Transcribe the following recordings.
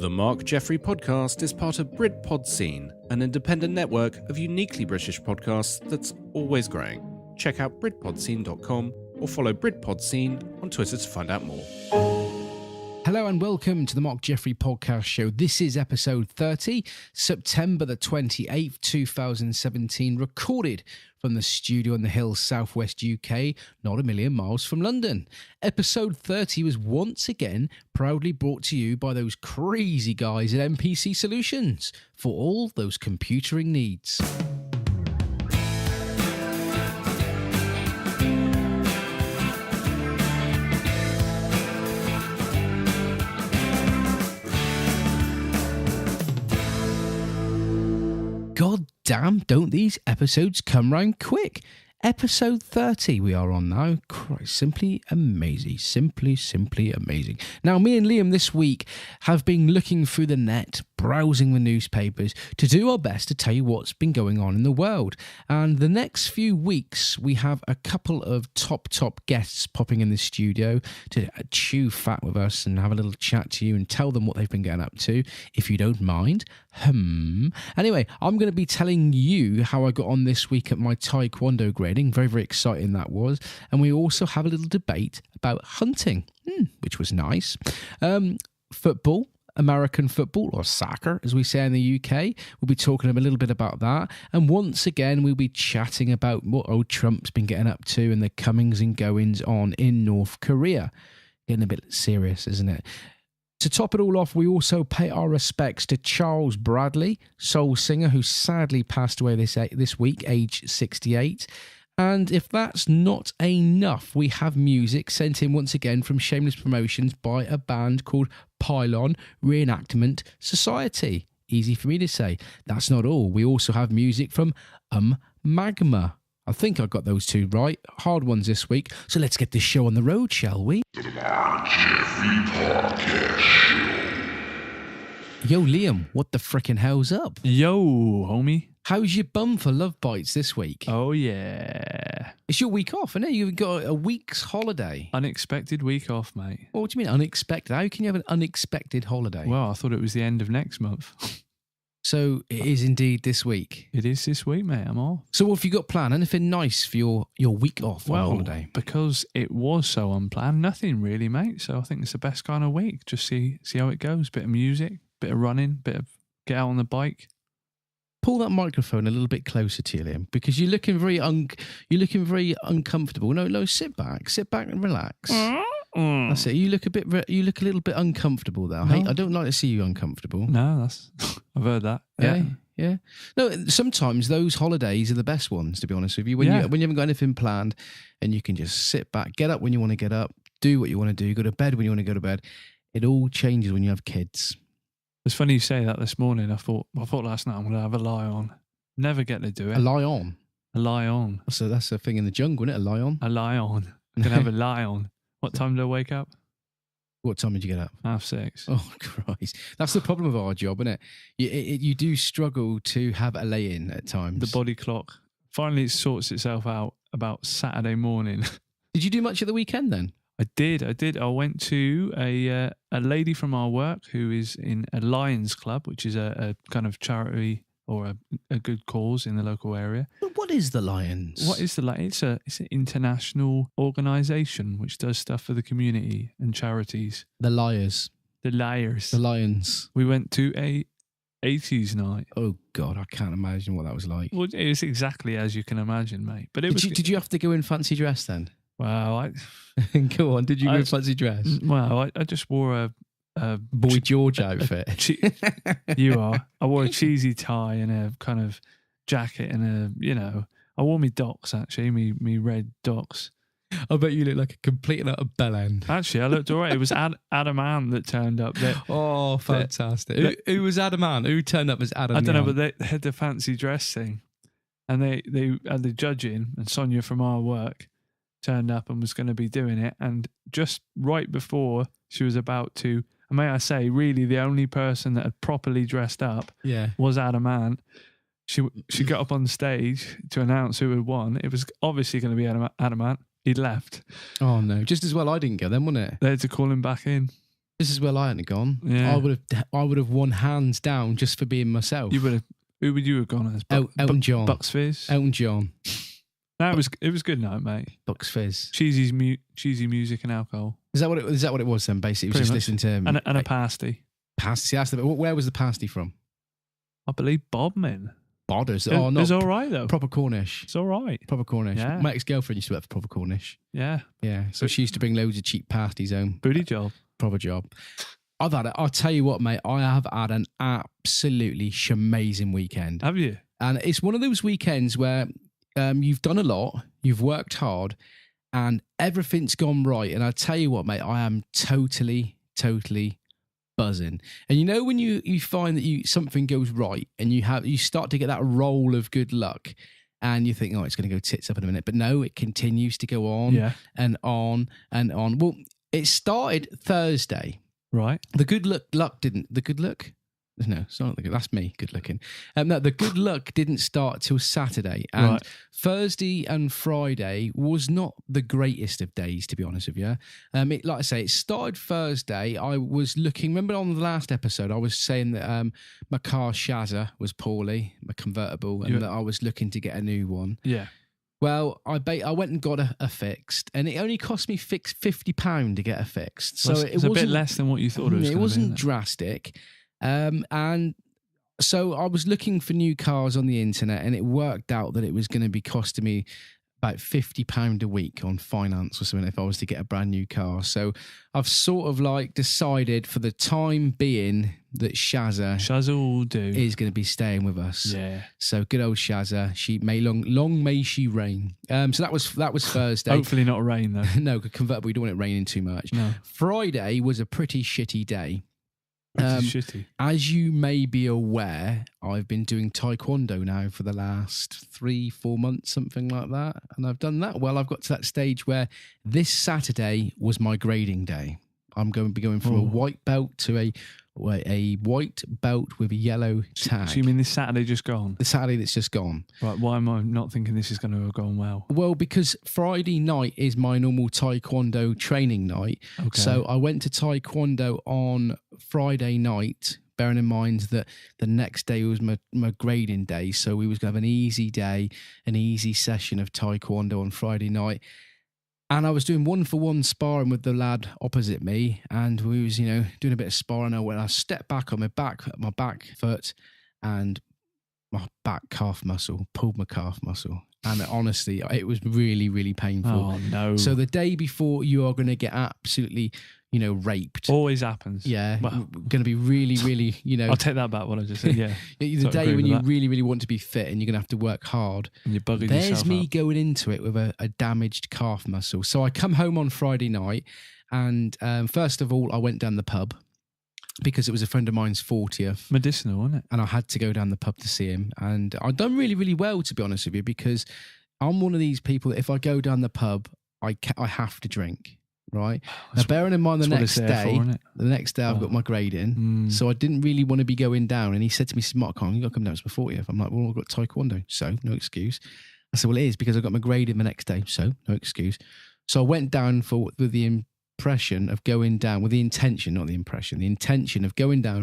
The Mark Jeffrey podcast is part of Britpod Scene, an independent network of uniquely British podcasts that's always growing. Check out BritpodScene.com or follow Britpod Scene on Twitter to find out more. Hello and welcome to the Mark Jeffrey podcast show. This is episode 30, September the 28th, 2017, recorded from the studio on the hills, southwest UK, not a million miles from London. Episode 30 was once again proudly brought to you by those crazy guys at NPC Solutions for all those computering needs. God damn, don't these episodes come round quick? Episode 30 we are on now. Christ, simply amazing. Simply amazing. Now, me and Liam this week have been looking through the net, browsing the newspapers to do our best to tell you what's been going on in the world. And the next few weeks, we have a couple of top guests popping in the studio to chew fat with us and have a little chat to you and tell them what they've been getting up to, if you don't mind. Anyway, I'm going to be telling you how I got on this week at my Taekwondo grading. Very exciting that was. And we also have a little debate about hunting, which was nice. Football. American football, or soccer, as we say in the UK. We'll be talking a little bit about that. And once again, we'll be chatting about what old Trump's been getting up to and the comings and goings on in North Korea. Getting a bit serious, isn't it? To top it all off, we also pay our respects to Charles Bradley, soul singer who sadly passed away this week, age 68. And if that's not enough, we have music sent in once again from Shameless Promotions by a band called Pylonreenactmentsociety. Easy for me to say. That's not all. We also have music from Ummagma. I think I got those two right. Hard ones this week. So let's get this show on the road, shall we? The Mark Jeffrey Podcast Show. Yo, Liam, what the frickin' hell's up? Yo, homie. How's your bum for love bites this week? Oh, yeah. It's your week off, isn't it? You've got a week's holiday. Unexpected week off, mate. What do you mean unexpected? How can you have an unexpected holiday? Well, I thought it was the end of next month. So it is indeed this week. It is this week, mate. I'm off. So what have you got planned? Anything nice for your week off on holiday? Because it was so unplanned, nothing really, mate. So I think it's the best kind of week. Just see how it goes. Bit of music, bit of running, bit of get out on the bike. Pull that microphone a little bit closer to you, Liam, because you're looking very uncomfortable. No, sit back and relax. That's it. You look a little bit uncomfortable there. No. I don't like to see you uncomfortable. No, I've heard that. Yeah. No, sometimes those holidays are the best ones, to be honest with you. When you haven't got anything planned and you can just sit back, get up when you want to get up, do what you want to do, go to bed when you want to go to bed. It all changes when you have kids. It's funny you say that this morning. I thought last night I'm going to have a lie on. Never get to do it. A lie on? A lie on. So that's a thing in the jungle, isn't it? A lie on? A lie on. I'm going to have a lie on. What time did I wake up? What time did you get up? 6:30. Oh, Christ. That's the problem with our job, isn't it? You do struggle to have a lay-in at times. The body clock finally sorts itself out about Saturday morning. Did you do much at the weekend then? I did. I went to a lady from our work who is in a Lions Club, which is a kind of charity or a good cause in the local area. But what is the Lions? What is the Lions? It's an international organisation which does stuff for the community and charities. The Liars. The Liars. The Lions. We went to a 80s night. Oh God, I can't imagine what that was like. Well, it was exactly as you can imagine, mate. But did you have to go in fancy dress then? Well, go on. Did you go in fancy dress? Well, I just wore a Boy George outfit. I wore a cheesy tie and a kind of jacket and I wore me docks actually, me red docks. I bet you look like a complete and utter bellend. Actually, I looked all right. It was Adam Ant that turned up. Oh, fantastic. Who was Adam Ant? Who turned up as Adam I don't know, but they had the fancy dress thing. And they had the judging, and Sonia from our work turned up and was going to be doing it. And just right before she was about to, and may I say, really the only person that had properly dressed up was Adam Ant. She got up on stage to announce who had won. It was obviously going to be Adam Ant. He'd left. Oh, no. Just as well I didn't go then, wasn't it? They had to call him back in. This is where I hadn't gone. Yeah. I would have won hands down just for being myself. You would have. Who would you have gone as? Elton John. Bucks Fizz. Elton John. No, it was good night, mate. Bucks Fizz. Cheesy music and alcohol. Is that what it was then? Basically, it was Pretty just much. listening to And a pasty. pasty. Where was the pasty from? I believe Bodmin. Bodders. It was all right though. Proper Cornish. It's all right. Proper Cornish. Yeah. My ex-girlfriend used to work for Proper Cornish. Yeah. Yeah. So she used to bring loads of cheap pasties home. Booty job. Proper job. I'll tell you what, mate. I have had an absolutely amazing weekend. Have you? And it's one of those weekends where you've done a lot, you've worked hard, and everything's gone right. And I tell you what, mate, I am totally buzzing. And you know when you find that something goes right and you start to get that roll of good luck, and you think, oh, it's going to go tits up in a minute. But no, it continues to go on and on and on. Well, it started Thursday. Right. The good luck didn't. The good luck? No, it's not the good. That's me, good looking. No, the good luck didn't start till Saturday, and Thursday and Friday was not the greatest of days, to be honest with you. Like I say, it started Thursday. I was looking. Remember on the last episode, I was saying that my car Shazza was poorly, my convertible, and that I was looking to get a new one. Yeah. Well, I went and got a fixed, and it only cost me £50 to get a fixed. So it was a bit less than what you thought it was. It wasn't drastic. And so I was looking for new cars on the internet, and it worked out that it was going to be costing me about £50 a week on finance or something if I was to get a brand new car. So I've sort of like decided for the time being that Shazza will do is going to be staying with us. Yeah. So good old Shazza. She may long may she reign. So that was Thursday. Hopefully not rain though. No, convertible. We don't want it raining too much. No. Friday was a pretty shitty day. Shitty. As you may be aware, I've been doing Taekwondo now for the last 3-4 months, something like that. And I've done that well. I've got to that stage where this Saturday was my grading day. I'm going to be going from a white belt to a white belt with a yellow tag. So you mean this Saturday just gone? The Saturday that's just gone. Right, why am I not thinking this is going to have gone well? Well, because Friday night is my normal Taekwondo training night. Okay. So I went to Taekwondo on Friday night, bearing in mind that the next day was my grading day. So we was going to have an easy day, an easy session of Taekwondo on Friday night. And I was doing 1-for-1 sparring with the lad opposite me, and we was, doing a bit of sparring. I stepped back on my back foot, and my back calf muscle pulled my calf muscle. And honestly, it was really, really painful. Oh no! So the day before, you are going to get absolutely, raped. Always happens. Yeah, well, going to be really, really, I'll take that back. What I just said. Yeah, the day when you really, really want to be fit and you're going to have to work hard. And you're bugging There's yourself me up. Going into it with a damaged calf muscle. So I come home on Friday night, and first of all, I went down the pub because it was a friend of mine's 40th. Medicinal, wasn't it? And I had to go down the pub to see him. And I'd done really, really well, to be honest with you, because I'm one of these people that if I go down the pub, I have to drink, right? Now, bearing in mind the next day I've got my grading, so I didn't really want to be going down. And he said to me, Mark, you got to come down, it's my 40th. I'm like, well, I've got Taekwondo, so no excuse. I said, well, it is because I've got my grading the next day, so no excuse. So I went down with the intention of going down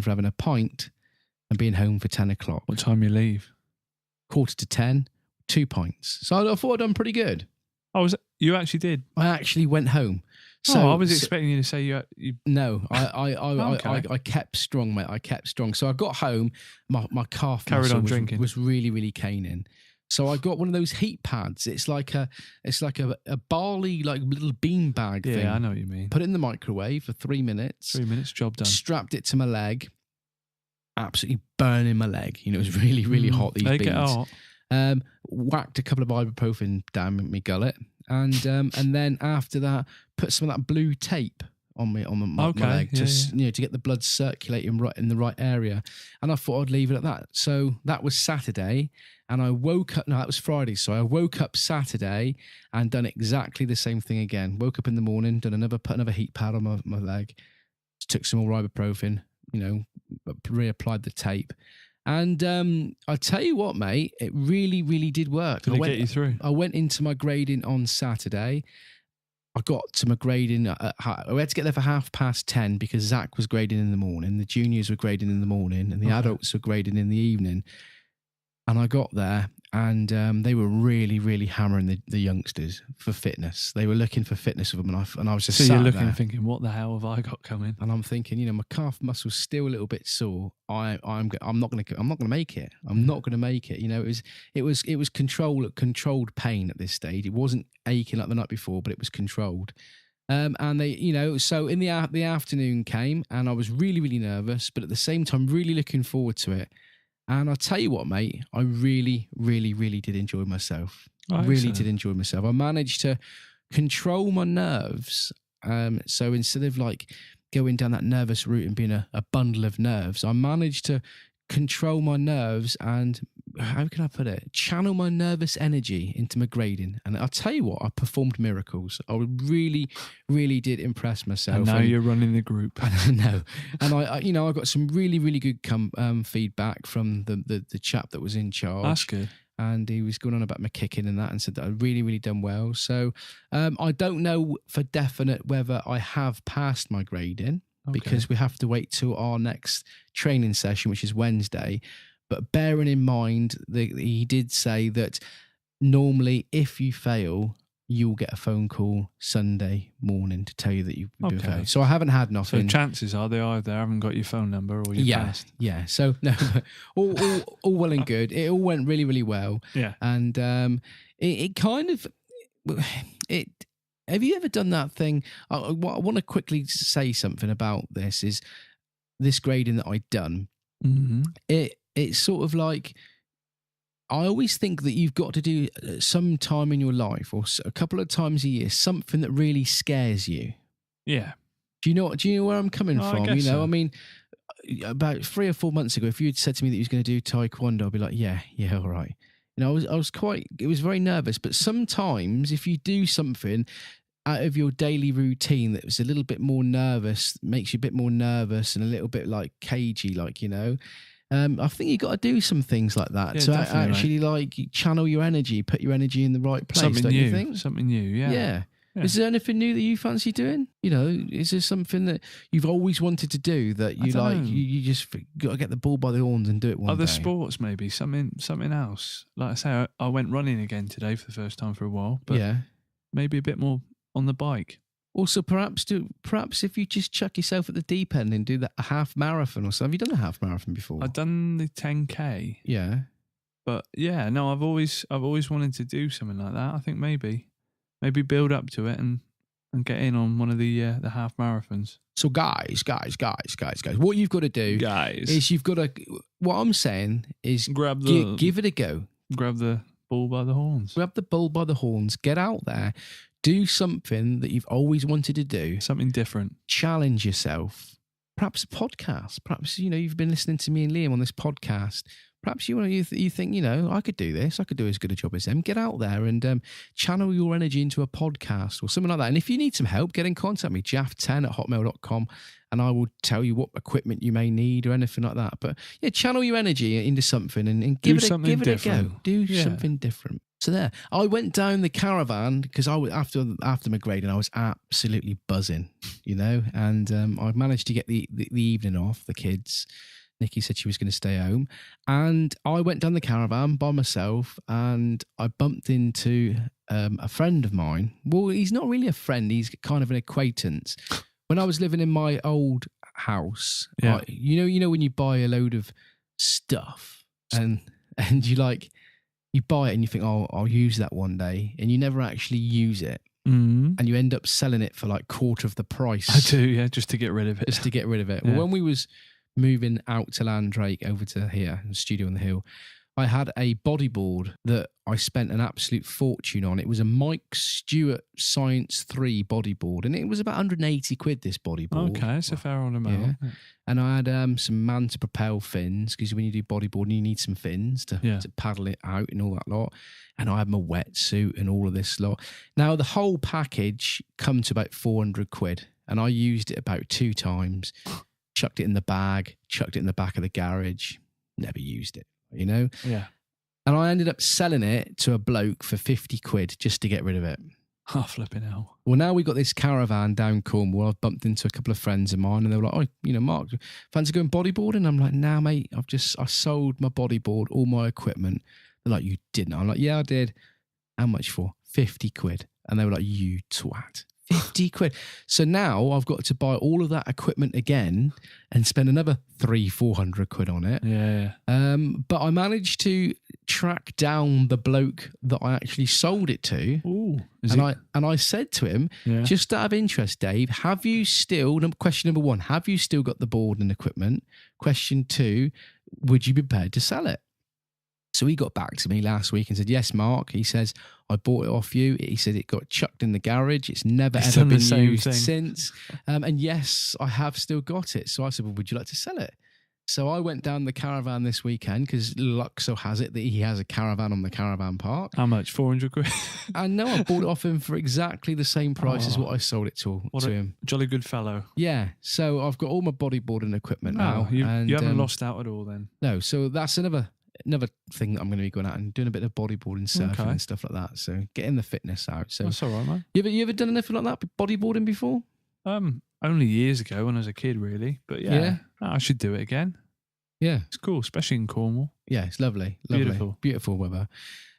for having a pint and being home for 10 o'clock. What time you leave? 9:45, 2 pints. So I thought I'd done pretty good. Oh, you actually did? I actually went home. So I was expecting you to say you. No, I kept strong, mate. I kept strong. So I got home, my calf muscle was really, really caning. So I got one of those heat pads. It's like a barley, like little bean bag thing. Yeah, I know what you mean. Put it in the microwave for 3 minutes. 3 minutes, job done. Strapped it to my leg. Absolutely burning my leg. It was really, really hot, these beans. Get hot. Whacked a couple of ibuprofen down my gullet. And then after that, put some of that blue tape on my leg to get the blood circulating right in the right area. And I thought I'd leave it at that. So that was Saturday, and I woke up. No, that was Friday. So I woke up Saturday and done exactly the same thing again. Woke up in the morning, put another heat pad on my leg, took some more ibuprofen, reapplied the tape. And I tell you what, mate, it really, really did work. Did it get you through? I went into my grading on Saturday. I got to my grading. I had to get there for 10:30 because Zach was grading in the morning. The juniors were grading in the morning and the adults were grading in the evening. And I got there and they were really, really hammering the youngsters for fitness. They were looking for fitness with them, and I was just so sat you're looking there, and thinking, what the hell have I got coming? and I'm thinking, my calf muscle's still a little bit sore. I'm not going to make it. I'm not going to make it. It was controlled pain at this stage. It wasn't aching like the night before, but it was controlled. And they, so in the afternoon came, and I was really, really nervous, but at the same time, really looking forward to it. And I'll tell you what, mate, I really, really, really did enjoy myself. Really did enjoy myself. I managed to control my nerves. So instead of like going down that nervous route and being a bundle of nerves, I managed to control my nerves and, how can I put it, channel my nervous energy into my grading. And I'll tell you what, I performed miracles. I really, really did impress myself. And now you're running the group. I know. And I got some really, really good feedback from the chap that was in charge. That's good. And he was going on about my kicking and that, and said that I'd really, really done well. So I don't know for definite whether I have passed my grading, because we have to wait till our next training session, which is Wednesday. But bearing in mind that he did say that normally if you fail, you'll get a phone call Sunday morning to tell you that you've failed. So I haven't had nothing. So chances are they either haven't got your phone number or you passed. Yeah. So no, all well and good. It all went really, really well. Yeah. And it kind of it. Have you ever done that thing? I want to quickly say something about this. Is this grading that I'd done? Mm-hmm. It's sort of like, I always think that you've got to do some time in your life, or a couple of times a year, something that really scares you. Yeah. Do you know where I'm coming from? I guess so. I mean, about 3 or 4 months ago, if you had said to me that you was going to do Taekwondo, I'd be like, yeah, all right. I was it was very nervous, but sometimes if you do something out of your daily routine that was a little bit more nervous, makes you a bit more nervous and a little bit like cagey, I think you got to do some things like that to actually like channel your energy, put your energy in the right place. Something don't new. You think? Something new, yeah. Yeah. Is there anything new that you fancy doing? Is there something that you've always wanted to do that you like? You just got to get the ball by the horns and do it one day. Other sports, maybe something else. Like I say, I went running again today for the first time for a while. But maybe a bit more on the bike. Also, perhaps if you just chuck yourself at the deep end and do a half marathon or something. Have you done a half marathon before? I've done the 10K. Yeah. But yeah, no, I've always wanted to do something like that. I think maybe build up to it and get in on one of the half marathons. So guys, what you've got to do, is you've got to. What I'm saying is, give it a go. Grab the bull by the horns. Grab the bull by the horns. Get out there. Do something that you've always wanted to do. Something different. Challenge yourself. Perhaps a podcast. Perhaps, you've been listening to me and Liam on this podcast. Perhaps you think, I could do this. I could do as good a job as them. Get out there and channel your energy into a podcast or something like that. And if you need some help, get in contact with me, jaff10@hotmail.com, and I will tell you what equipment you may need or anything like that. But yeah, channel your energy into something and give it a go. Do something different. So there, I went down the caravan because I was after my grading, I was absolutely buzzing, and I managed to get the evening off. The kids, Nikki said she was going to stay home, and I went down the caravan by myself, and I bumped into a friend of mine. Well, he's not really a friend; he's kind of an acquaintance. When I was living in my old house, you know when you buy a load of stuff and you buy it and you think, oh, I'll use that one day, and you never actually use it. And you end up selling it for like quarter of the price. I do, yeah, just to get rid of it. Yeah. Well, when we was moving out to Landrake over to here, the studio on the hill, I had a bodyboard that I spent an absolute fortune on. It was a Mike Stewart Science 3 bodyboard, and it was about 180 quid, this bodyboard. Okay, it's a fair old amount. Yeah. And I had some man to propel fins, because when you do bodyboarding, you need some fins to paddle it out and all that lot. And I had my wetsuit and all of this lot. Now, the whole package come to about 400 quid, and I used it about 2 times, chucked it in the bag, chucked it in the back of the garage, never used it. Yeah. And I ended up selling it to a bloke for 50 quid just to get rid of it. Oh, flipping hell. Well, now we got this caravan down Cornwall. I've bumped into a couple of friends of mine and they were like, oh, Mark, fancy going bodyboarding? I'm like, nah, mate, I sold my bodyboard, all my equipment. They're like, you didn't? I'm like, yeah, I did. How much for? 50 quid. And they were like, you twat. 50 quid. So now I've got to buy all of that equipment again and spend another 300-400 quid on it. Yeah. But I managed to track down the bloke that I actually sold it to. Ooh. And I said to him, just out of interest, Dave, have you still, question number 1, have you still got the board and equipment? Question 2, would you be prepared to sell it? So he got back to me last week and said, yes, Mark. He says, I bought it off you. He said it got chucked in the garage. It's never, ever been used since. And yes, I have still got it. So I said, well, would you like to sell it? So I went down the caravan this weekend because luck so has it that he has a caravan on the caravan park. How much? 400 quid? I know. I bought it off him for exactly the same price as what I sold it to him. Jolly good fellow. Yeah. So I've got all my bodyboarding equipment now. You haven't lost out at all then? No. So that's another thing that I'm going to be going out and doing a bit of bodyboarding, surfing and stuff like that. So getting the fitness out. So that's all right, man. You ever done anything like that, bodyboarding before? Only years ago when I was a kid, really. But yeah. I should do it again. Yeah. It's cool, especially in Cornwall. Yeah, it's lovely. Beautiful weather.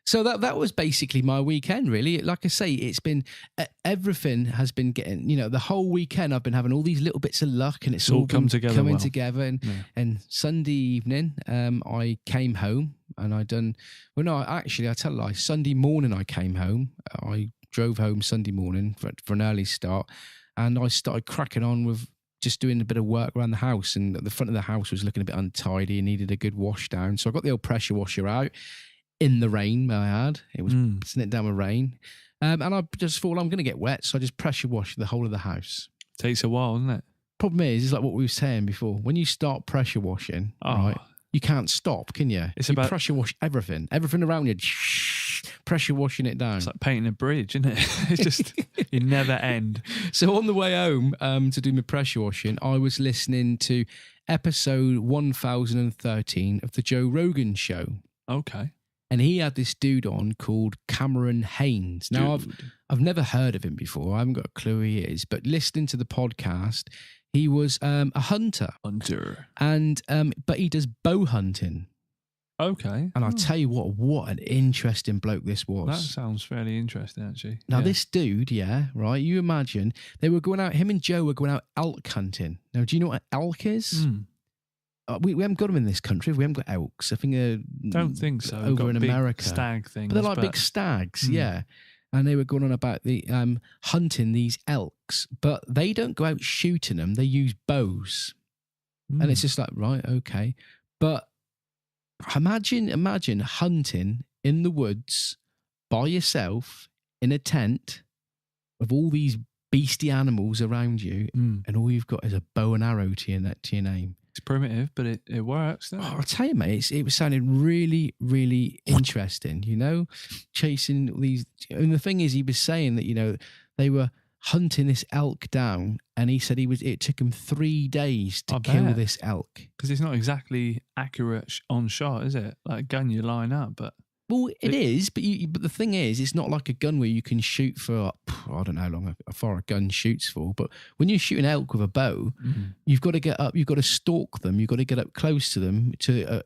So that was basically my weekend, really. Like I say, it's been, everything has been getting, the whole weekend I've been having all these little bits of luck and it's all coming together. And Sunday evening, I came home and I tell a lie, Sunday morning I came home. I drove home Sunday morning for an early start and I started cracking on with just doing a bit of work around the house. And the front of the house was looking a bit untidy and needed a good wash down. So I got the old pressure washer out. In the rain, it was sitting it down with rain. And I just thought, I'm going to get wet. So I just pressure washed the whole of the house. Takes a while, doesn't it? Problem is, it's like what we were saying before. When you start pressure washing, right, you can't stop, can you? You pressure wash everything around you, pressure washing it down. It's like painting a bridge, isn't it? It's just, you never end. So on the way home to do my pressure washing, I was listening to episode 1013 of the Joe Rogan Show. Okay. And he had this dude on called Cameron Haynes. Now, I've never heard of him before. I haven't got a clue who he is. But listening to the podcast, he was a hunter. And but he does bow hunting. Okay. And I'll tell you what an interesting bloke this was. That sounds fairly interesting, actually. Now, this dude, right, you imagine, they were going out, him and Joe were going out elk hunting. Now, do you know what an elk is? We haven't got them in this country. We haven't got elks. I think don't think so. Over in America, stag things. But they're like big stags, yeah. And they were going on about the hunting these elks, but they don't go out shooting them. They use bows, and it's just like right, okay. But imagine hunting in the woods by yourself in a tent with all these beastie animals around you, and all you've got is a bow and arrow to your name. It's primitive, but it works, doesn't it? I'll tell you, mate, it was sounding really, really interesting, chasing these. And the thing is, he was saying that, they were hunting this elk down, and he said it took him 3 days to kill this elk. Because it's not exactly accurate on shot, is it? Like a gun you line up, but... Well, it is, but the thing is, it's not like a gun where you can shoot for, I don't know how far a gun shoots for, but when you shoot an elk with a bow, you've got to get up, you've got to stalk them, you've got to get up close to them to,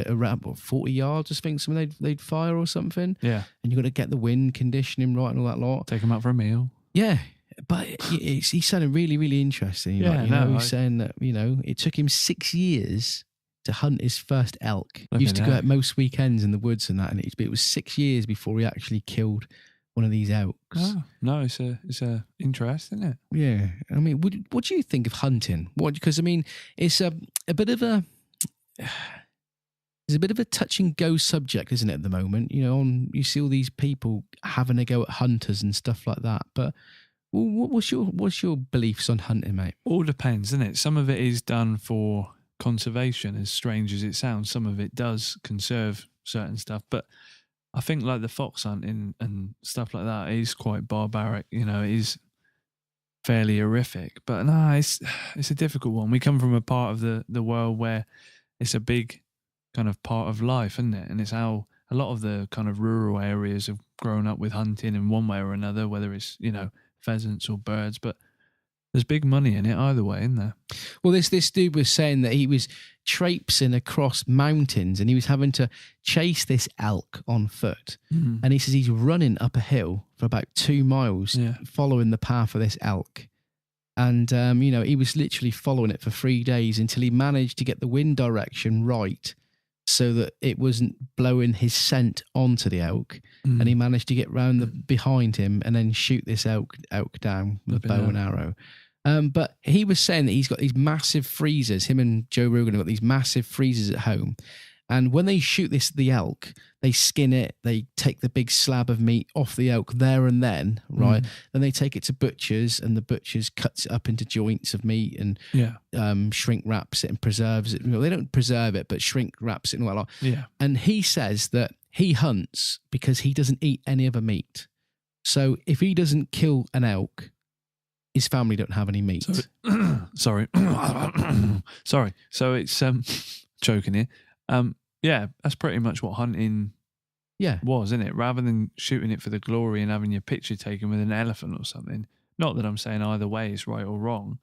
around 40 yards, I think they'd fire or something. Yeah. And you've got to get the wind conditioning right and all that lot. Take them out for a meal. Yeah. But he's sounding really, really interesting. He's saying that, it took him 6 years to hunt his first elk. He used to go out most weekends in the woods and that, and it was 6 years before he actually killed one of these elks. Oh, no, it's a interest, isn't it? Yeah. I mean, what do you think of hunting? Because I mean, it's a bit of a touch and go subject, isn't it, at the moment? You see all these people having a go at hunters and stuff like that. But what's your beliefs on hunting, mate? All depends, isn't it? Some of it is done for conservation, as strange as it sounds. Some of it does conserve certain stuff, but I think like the fox hunting and stuff like that is quite barbaric. It is fairly horrific. But no, it's a difficult one. We come from a part of the world where it's a big kind of part of life, isn't it? And it's how a lot of the kind of rural areas have grown up with hunting in one way or another, whether it's, pheasants or birds, but there's big money in it either way, isn't there? Well, this dude was saying that he was traipsing across mountains and he was having to chase this elk on foot. Mm. And he says he's running up a hill for about 2 miles, Yeah. following the path of this elk. And, he was literally following it for 3 days until he managed to get the wind direction right so that it wasn't blowing his scent onto the elk. Mm. And he managed to get round behind him and then shoot this elk down with a bow and arrow. But he was saying that he's got these massive freezers. Him and Joe Rogan have got these massive freezers at home. And when they shoot the elk, they skin it. They take the big slab of meat off the elk there and then, right? Then they take it to butchers, and the butchers cuts it up into joints of meat and shrink wraps it and preserves it. They don't preserve it, but shrink wraps it and all that. Yeah. And he says that he hunts because he doesn't eat any other meat. So if he doesn't kill an elk, his family don't have any meat. Sorry. Sorry. So it's choking here. That's pretty much what hunting was, isn't it? Rather than shooting it for the glory and having your picture taken with an elephant or something. Not that I'm saying either way is right or wrong,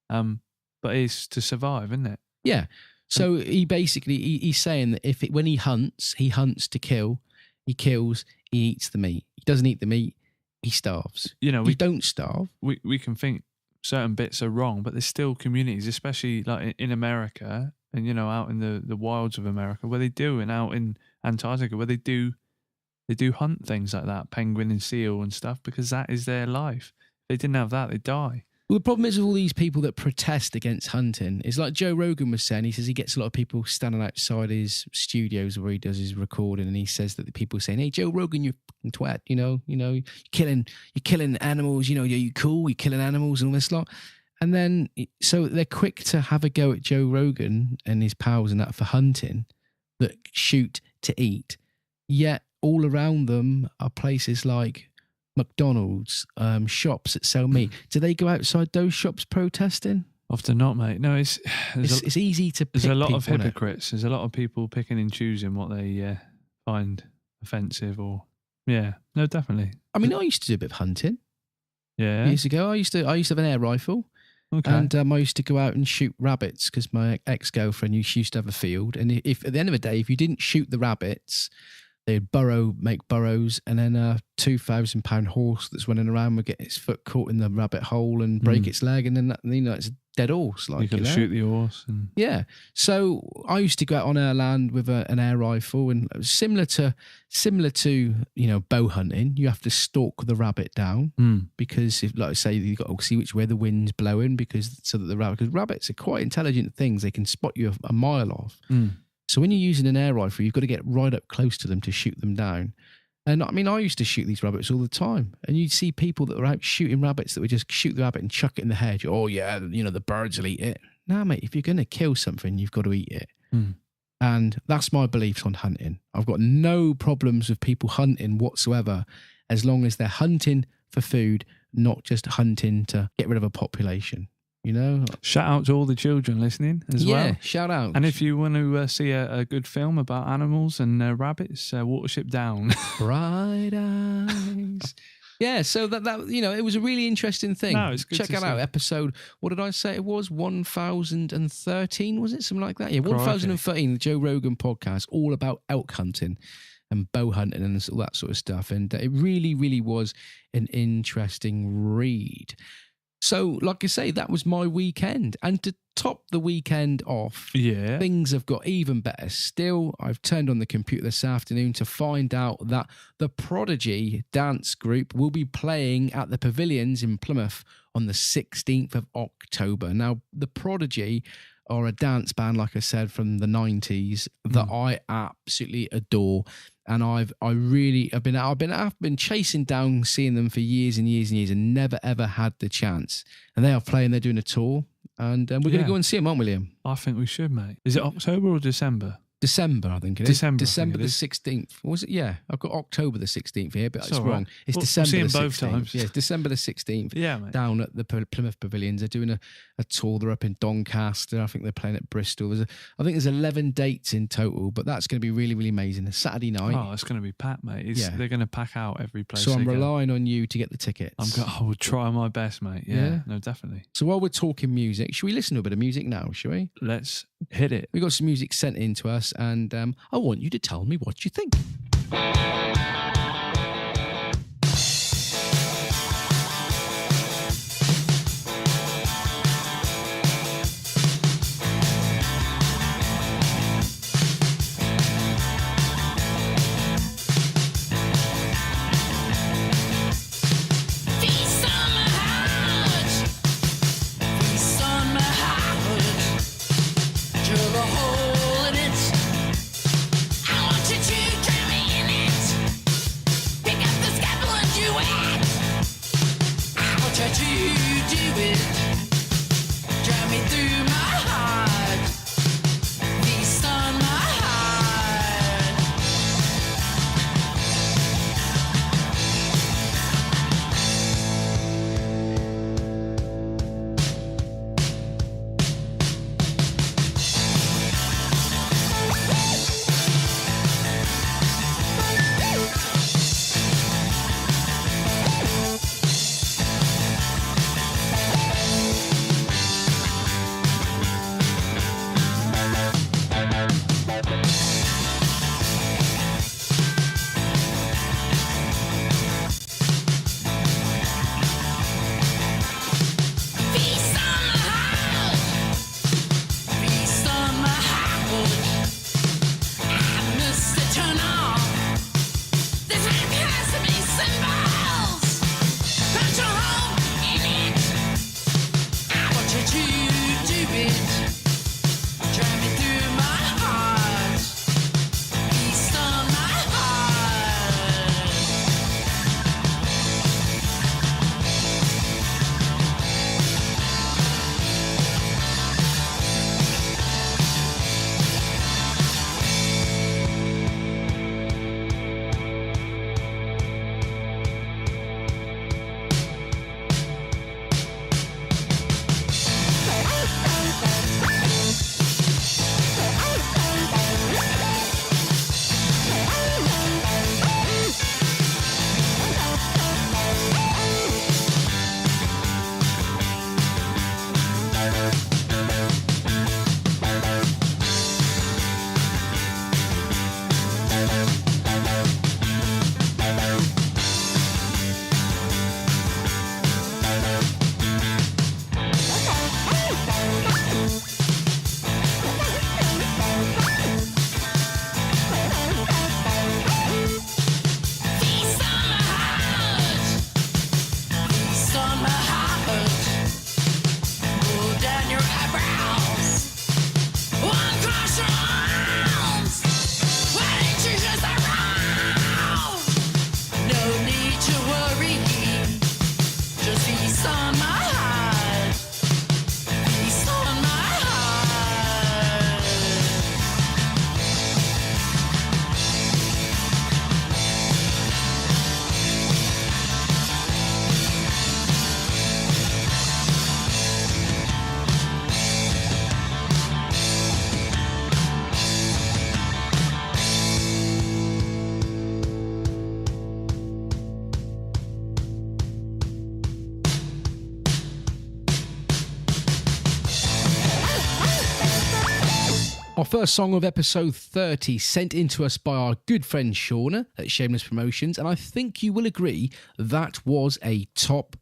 but it's to survive, isn't it? Yeah. So he basically he's saying that when he hunts to kill. He kills. He eats the meat. He doesn't eat the meat. He starves. We don't starve. We can think certain bits are wrong, but there's still communities, especially like in America and out in the wilds of America, where they do, and out in Antarctica where they do hunt things like that, penguin and seal and stuff, because that is their life. If they didn't have that, they'd die. Well, the problem is with all these people that protest against hunting is like Joe Rogan was saying. He says he gets a lot of people standing outside his studios where he does his recording, and he says that the people are saying, "Hey, Joe Rogan, you fucking twat, you're killing animals, you cool, you're killing animals and all this lot." And then, so they're quick to have a go at Joe Rogan and his pals and that for hunting, that shoot to eat. Yet all around them are places like McDonald's, shops that sell meat. Do they go outside those shops protesting? Often not, mate. No, it's easy to pick. There's a lot of hypocrites. There's a lot of people picking and choosing what they find offensive or... Yeah, no, definitely. I mean, I used to do a bit of hunting. Yeah. Years ago, I used to have an air rifle. Okay. And I used to go out and shoot rabbits because my ex-girlfriend used to have a field. And if at the end of the day, if you didn't shoot the rabbits, they'd make burrows, and then a 2,000-pound horse that's running around would get its foot caught in the rabbit hole and break its leg, and then it's a dead horse. Like, you got to shoot the horse. Yeah. So I used to go out on our land with an air rifle, and it was similar to bow hunting. You have to stalk the rabbit down because, if, like I say, you've got to see which way the wind's blowing because rabbits are quite intelligent things. They can spot you a mile off. So when you're using an air rifle, you've got to get right up close to them to shoot them down. And I mean, I used to shoot these rabbits all the time. And you'd see people that were out shooting rabbits that would just shoot the rabbit and chuck it in the hedge. Oh, yeah, the birds will eat it. No, mate, if you're going to kill something, you've got to eat it. And that's my beliefs on hunting. I've got no problems with people hunting whatsoever, as long as they're hunting for food, not just hunting to get rid of a population. Shout out to all the children listening as well. Yeah, shout out. And if you want to see a good film about animals and rabbits, Watership Down. Bright eyes. Yeah, so that it was a really interesting thing. No, it's good. Check it out. Episode, what did I say it was? 1013, was it? Something like that? Yeah, 1013, the Joe Rogan podcast, all about elk hunting and bow hunting and all that sort of stuff. And it really, really was an interesting read. So, like I say, that was my weekend. And to top the weekend off, things have got even better still. I've turned on the computer this afternoon to find out that the Prodigy dance group will be playing at the Pavilions in Plymouth on the 16th of October. Now, the Prodigy are a dance band, like I said, from the 90s that I absolutely adore. And I've been chasing down seeing them for years and years and years and never ever had the chance. And they are playing, they're doing a tour, and we're going to go and see them, aren't we, Liam? I think we should, mate. Is it October or December? December, I think it is. December, I December think it the 16th. Was it? Yeah, I've got October the 16th here, but it's all right. wrong. It's Well, December see the 16th. them both times. Yeah, it's December the 16th. Yeah, mate. Down at the Plymouth Pavilions. They're doing a tour. They're up in Doncaster. I think they're playing at Bristol. I think there's 11 dates in total, but that's going to be really, really amazing. A Saturday night. Oh, it's going to be packed, mate. Yeah. They're going to pack out every place. So I'm they go. relying on you to get the tickets. I will try my best, mate. Yeah, no, definitely. So while we're talking music, should we listen to a bit of music now, shall we? Let's hit it. We got some music sent in to us, and I want you to tell me what you think. Our first song of episode 30 sent in to us by our good friend Shauna at Shameless Promotions, and I think you will agree that was a top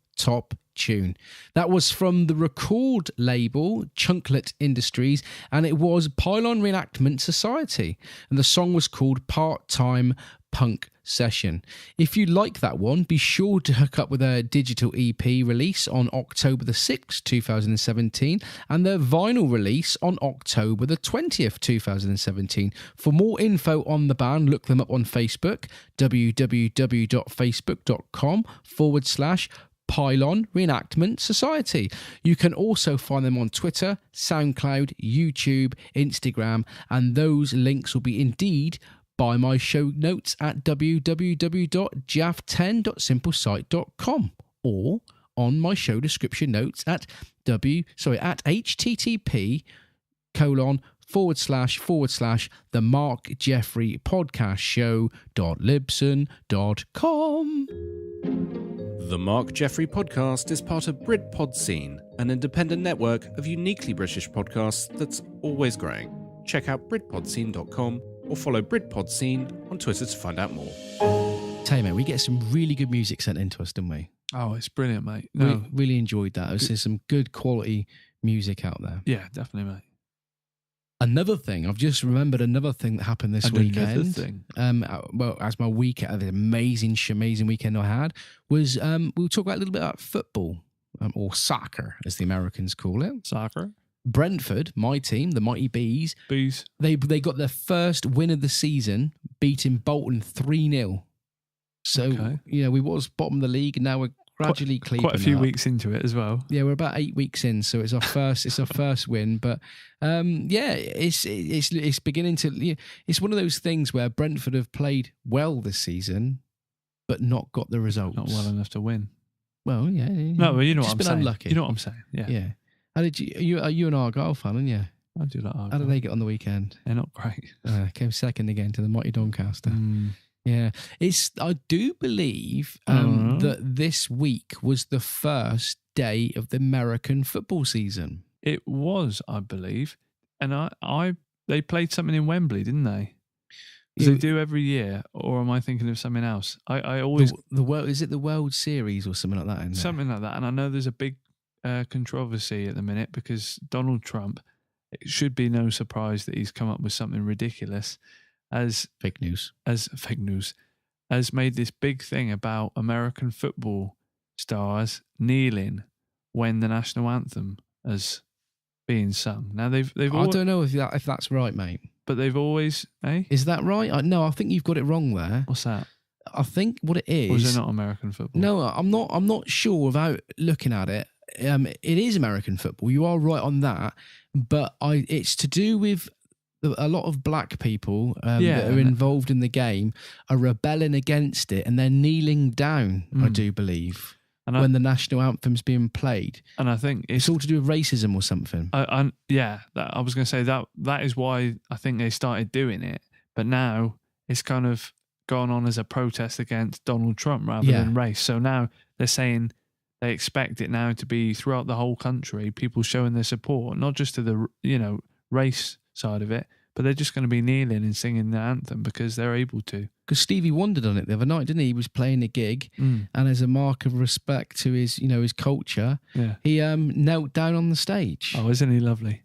tune. That was from the record label Chunklet Industries, and it was Pylon Reenactment Society, and the song was called Part-Time Punk Session. If you like that one, be sure to hook up with their digital EP release on October the 6th, 2017, and their vinyl release on October the 20th, 2017. For more info on the band, look them up on Facebook, www.facebook.com/Pylon Pylon Reenactment Society. You can also find them on Twitter, SoundCloud, YouTube, Instagram, and those links will be indeed by my show notes at www.jav10.simplesite.com or on my show description notes at http:// the Mark Jeffrey podcast show.libsyn.com. The Mark Jeffrey podcast is part of Britpod Scene, an independent network of uniquely British podcasts that's always growing. Check out BritpodScene.com or follow Britpod Scene on Twitter to find out more. Tell you, mate, we get some really good music sent in to us, didn't we? Oh, it's brilliant, mate. No, Really enjoyed that. There's some good quality music out there. yeah, definitely, mate. Another thing, I've just remembered another thing that happened this weekend. Another thing. Well, as my weekend, the amazing weekend I had was, we'll talk about a little bit about football, or soccer, as the Americans call it. Soccer. Brentford, my team, the Mighty Bees, Bees. they got their first win of the season, beating Bolton 3-0. So, Okay. we was bottom of the league, and now we're gradually creeping Quite a few up. weeks into it as well. Yeah, we're about 8 weeks in, so it's our first win. But it's beginning to. It's one of those things where Brentford have played well this season, but not got the results. Not well enough to win. Well, yeah. No, but you know just what I'm been saying. unlucky. You know what I'm saying. Yeah. Yeah. How did you an Argyle fan, aren't you? I do like How Argyle. did they get on the weekend? They're not great. Came second again to the Mighty Doncaster. Mm. Yeah, I do believe that this week was the first day of the American football season. It was, I believe, and they played something in Wembley, didn't they? As they do every year, or am I thinking of something else? I always the world, is it the World Series or something like that? Isn't it? something like that, and I know there's a big controversy at the minute because Donald Trump. It should be no surprise that he's come up with something ridiculous as fake news, has made this big thing about American football stars kneeling when the national anthem is being sung. Now they've I don't know if that's right, mate. but they've always Is that right? No, I think you've got it wrong there. what's that? I think what it is. Or is it not American football? No, I'm not sure without looking at it. It is American football. You are right on that, but it's to do with a lot of black people that are involved in the game are rebelling against it, and they're kneeling down. I do believe when the national anthem's being played, and I think it's all to do with racism or something. I was going to say that is why I think they started doing it, but now it's kind of gone on as a protest against Donald Trump rather than race. So now they're saying they expect it now to be throughout the whole country, people showing their support, not just to the race side of it, but they're just going to be kneeling and singing the anthem because they're able to. Because Stevie Wonder done it the other night, didn't he? He was playing a gig, and as a mark of respect to his, his culture, he knelt down on the stage. Oh, isn't he lovely?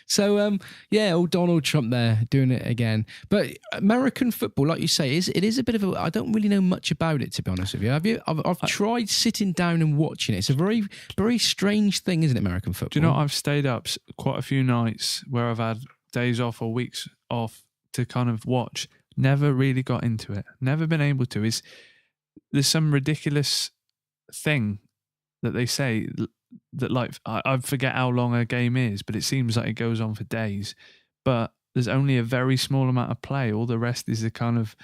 So, old Donald Trump there doing it again. But American football, like you say, it is a bit of a. I don't really know much about it, to be honest with you. Have you? I've tried sitting down and watching it. It's a very, very strange thing, isn't it? American football. Do you know I've stayed up quite a few nights where I've had days off or weeks off to kind of watch. Never really got into it. Never been able to. There's some ridiculous thing that they say. That I forget how long a game is, but it seems like it goes on for days. But there's only a very small amount of play. All the rest is the kind of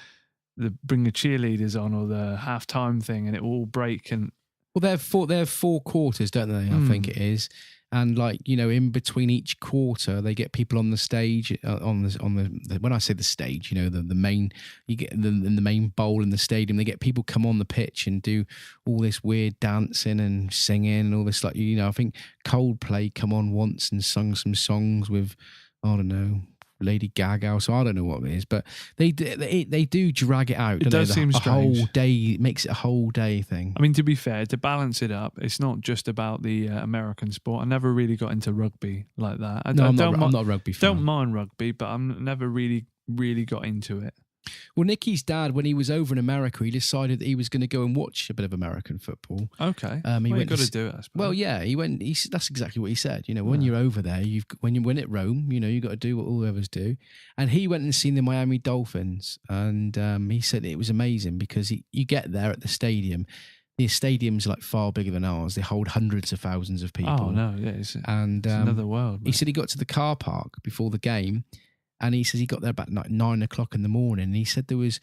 bring the cheerleaders on or the halftime thing, and it will all break. And well, they have four quarters, don't they? I think it is. And in between each quarter, they get people on the stage. On the when I say the stage, the main. You get in the main bowl in the stadium. They get people come on the pitch and do all this weird dancing and singing and all this. I think Coldplay come on once and sung some songs with, I don't know, Lady Gaga. So I don't know what it is, but they do drag it out. It does seem strange. Whole day makes it a whole day thing. I mean, to be fair, to balance it up, it's not just about the American sport. I never really got into rugby like that. I'm not a rugby fan. Don't mind rugby, but I'm never really got into it. Well, Nicky's dad, when he was over in America, he decided that he was going to go and watch a bit of American football. Okay, he got to do it, I suppose. Well, yeah, he went. That's exactly what he said. When you're over there, when you win at Rome, you got to do what all others do. And he went and seen the Miami Dolphins, and he said it was amazing because you get there at the stadium. the stadiums are like far bigger than ours. They hold hundreds of thousands of people. Oh no, yeah, it's another world. He said he got to the car park before the game, and he says he got there about 9 o'clock in the morning. And he said there was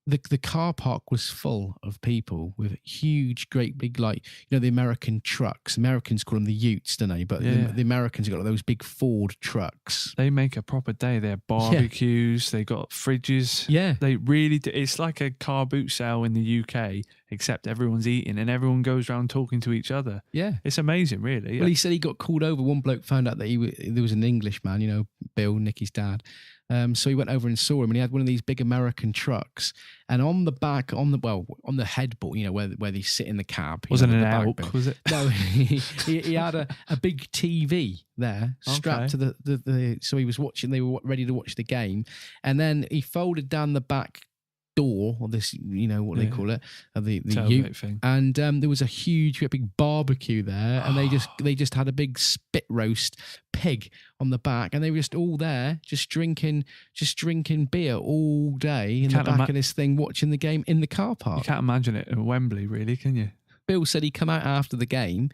the car park was full of people with huge, great big, like, the American trucks. Americans call them the utes, don't they? But the Americans have got those big Ford trucks. They make a proper day. They have barbecues. They got fridges. Yeah. They really do. It's like a car boot sale in the UK, except everyone's eating and everyone goes around talking to each other. Yeah. It's amazing, really. Well, he said he got called over. One bloke found out that there was an Englishman, Bill, Nicky's dad. So he went over and saw him, and he had one of these big American trucks. And on the back, on the headboard, where they sit in the cab. Wasn't an elk, was it? No, he had a big TV there strapped to the. So he was watching. They were ready to watch the game, and then he folded down the back door, or this, what they call it, the ute thing. And there was a huge, great big barbecue there, and they just had a big spit roast pig on the back, and they were just all there, just drinking beer all day in the back of this thing, watching the game in the car park. You can't imagine it at Wembley, really, can you? Bill said he come out after the game,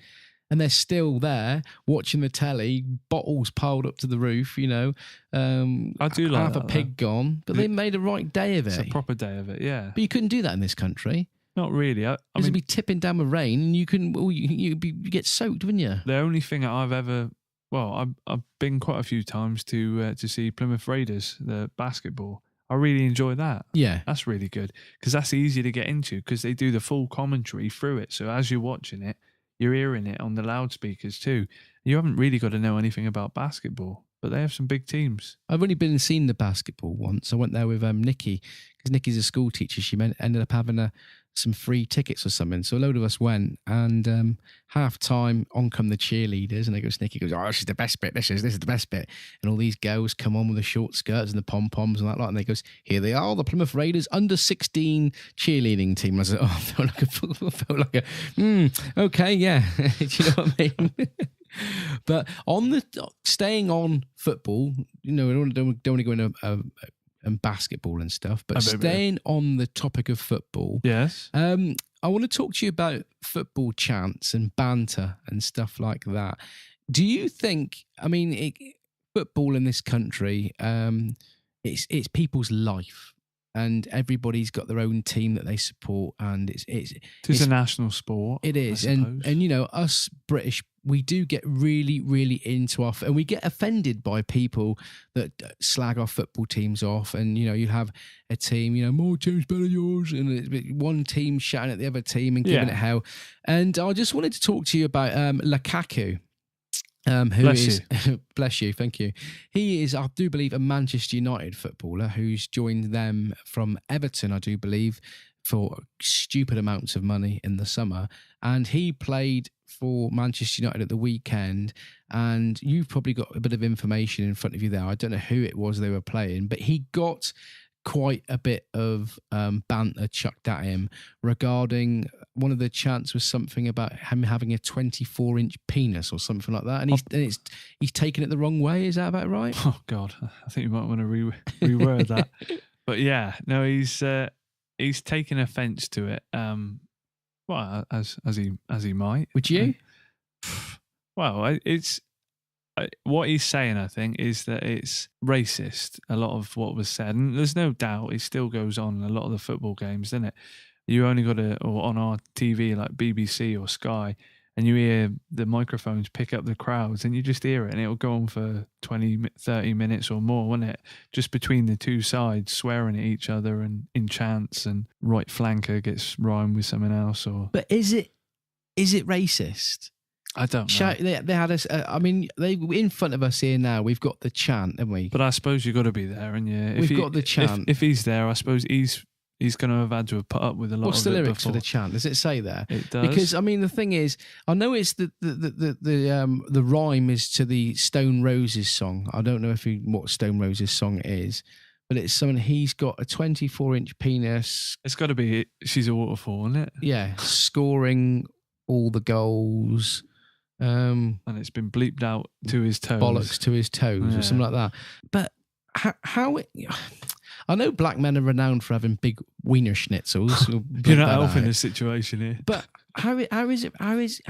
and they're still there watching the telly, bottles piled up to the roof, I do like half that, a pig gone, but they made a right day of it. It's a proper day of it, yeah. But you couldn't do that in this country. Not really. I mean, it'd be tipping down with rain, and you get soaked, wouldn't you? The only thing I've been quite a few times to see Plymouth Raiders, the basketball. I really enjoy that. Yeah. That's really good, because that's easy to get into, because they do the full commentary through it. So as you're watching it, you're hearing it on the loudspeakers too. You haven't really got to know anything about basketball, but they have some big teams. I've only been and seen the basketball once. I went there with Nikki, because Nikki's a school teacher. She ended up having some free tickets or something. So a load of us went, and half time, on come the cheerleaders, and Nikki goes, "Oh, this is the best bit. This is the best bit." And all these girls come on with the short skirts and the pom-poms and that lot, and they goes, "Here they are, the Plymouth Raiders under 16 cheerleading team." And I said, "Oh, I felt like okay, yeah." Do you know what I mean? But staying on football, we don't want to go into and basketball and stuff, but staying on the topic of football, yes, I want to talk to you about football chants and banter and stuff like that. Do you think? I mean, football in this country, it's people's life, and everybody's got their own team that they support, and it's a national sport. It is, and us British, we do get really, really into and we get offended by people that slag our football teams off. And, you have a team, more teams better than yours. And one team shouting at the other team and giving it hell. And I just wanted to talk to you about Lukaku. Bless you, thank you. He is, I do believe, a Manchester United footballer who's joined them from Everton, I do believe, for stupid amounts of money in the summer. And he played for Manchester United at the weekend, and you've probably got a bit of information in front of you there. I don't know who it was they were playing, but he got quite a bit of banter chucked at him regarding one of the chants was something about him having a 24-inch penis or something like that, and he's taken it the wrong way. Is that about right? Oh God, I think you might want to reword that. But yeah, no, he's taken offence to it. Well, as he might. Would you? Well, it's what he's saying, I think, is that it's racist, a lot of what was said. And there's no doubt it still goes on in a lot of the football games, isn't it? You only got to, or on our TV like BBC or Sky, and you hear the microphones pick up the crowds, and you just hear it, and it'll go on for 20, 30 minutes or more, won't it? Just between the two sides, swearing at each other and in chants, and right flanker gets rhymed with something else. But is it racist? I don't know. They had us. I mean, they in front of us here now. We've got the chant, haven't we? But I suppose you've got to be there, and we've got the chant. If he's there, I suppose he's going to have had to have put up with a lot. What's of the it lyrics before. for the chant? Does it say there? It does. Because I mean, the thing is, I know it's the rhyme is to the Stone Roses song. I don't know what Stone Roses song it is, but it's something. He's got a 24-inch penis. It's got to be She's a Waterfall, isn't it? Yeah, scoring all the goals. And it's been bleeped out to his toes. Bollocks to his toes, or something like that. But how I know black men are renowned for having big wiener schnitzels. You're not helping the situation here. But how is it racist?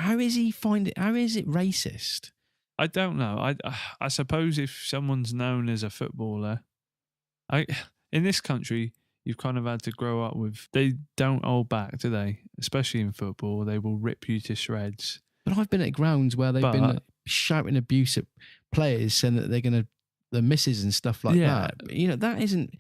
I don't know. I suppose if someone's known as a footballer, in this country, you've kind of had to grow up with. They don't hold back, do they? Especially in football, they will rip you to shreds. But I've been at grounds where they've been shouting abuse at players, saying that they're going to the misses and stuff like that. You know, that isn't.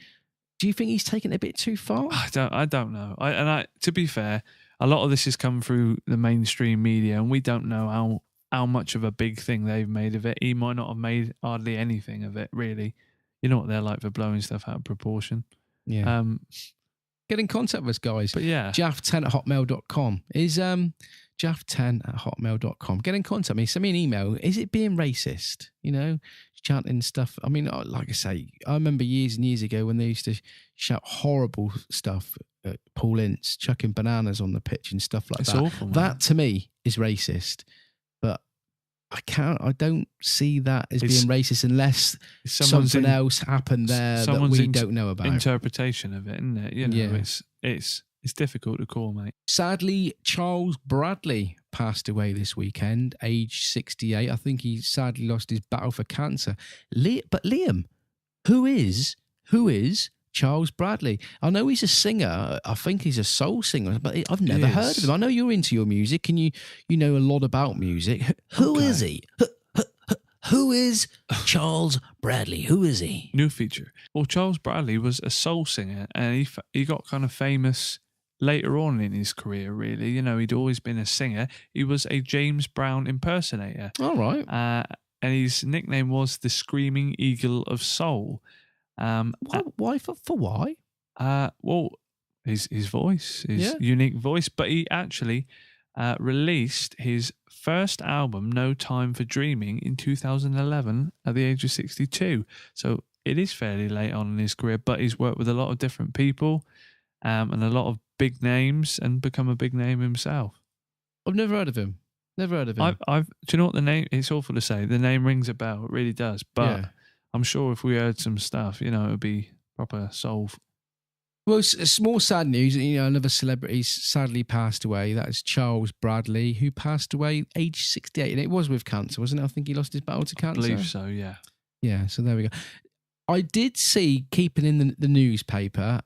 Do you think he's taken it a bit too far? I don't know. To be fair, a lot of this has come through the mainstream media, and we don't know how much of a big thing they've made of it. He might not have made hardly anything of it, really. You know what they're like for blowing stuff out of proportion. Yeah. Get in contact with us, guys. But yeah. jaff10@hotmail.com is jaff10@hotmail.com. Get in contact with me. Send me an email. Is it being racist? You know, chanting stuff. I mean, like I say, I remember years and years ago when they used to shout horrible stuff at Paul Ince, chucking bananas on the pitch and stuff like that. It's awful, man. That to me is racist. But I don't see that as being racist unless something else happened there that we don't know about. Interpretation of it, isn't it? You know, it's difficult to call, mate. Sadly, Charles Bradley passed away this weekend, age 68. I think he sadly lost his battle for cancer. But Liam, who is Charles Bradley? I know he's a singer. I think he's a soul singer, but I've never heard of him. I know you're into your music and you know a lot about music. Who is he? Who is Charles Bradley? Who is he? New feature. Well, Charles Bradley was a soul singer, and he got kind of famous later on in his career, really. You know, he'd always been a singer. He was a James Brown impersonator. All right. And his nickname was the Screaming Eagle of Soul. Why? For why? Well, his voice, his unique voice. But he actually released his first album, No Time for Dreaming, in 2011 at the age of 62. So it is fairly late on in his career, but he's worked with a lot of different people and a lot of big names and become a big name himself. I've never heard of him. Do you know what the name? It's awful to say. The name rings a bell. It really does. But I'm sure if we heard some stuff, you know, it would be proper soul. Well, small sad news. You know, another celebrity sadly passed away. That is Charles Bradley, who passed away age 68, and it was with cancer, wasn't it? I think he lost his battle to cancer. I believe so. Yeah. Yeah. So there we go. I did see, keeping in the newspaper,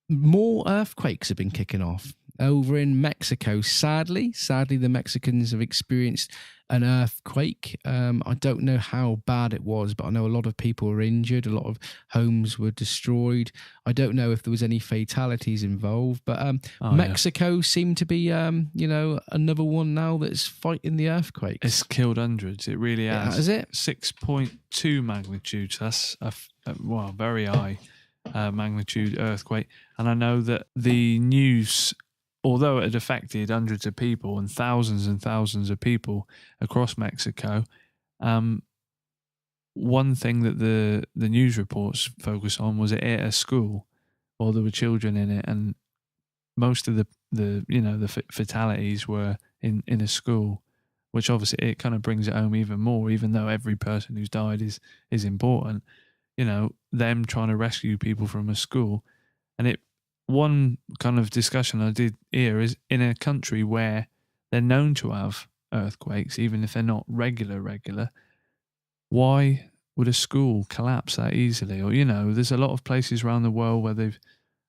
more earthquakes have been kicking off over in Mexico. Sadly, the Mexicans have experienced an earthquake. I don't know how bad it was, but I know a lot of people were injured. A lot of homes were destroyed. I don't know if there was any fatalities involved, but Mexico seemed to be, another one now that's fighting the earthquakes. It's killed hundreds. It really has. Has it? 6.2 magnitude. So that's very high magnitude earthquake. And I know that the news, although it had affected hundreds of people and thousands of people across Mexico, one thing that the news reports focus on was it hit a school, or there were children in it, and most of the fatalities were in a school, which obviously it kind of brings it home even more, even though every person who's died is important. You know, them trying to rescue people from a school. And one kind of discussion I did hear is, in a country where they're known to have earthquakes, even if they're not regular, why would a school collapse that easily? Or, you know, there's a lot of places around the world where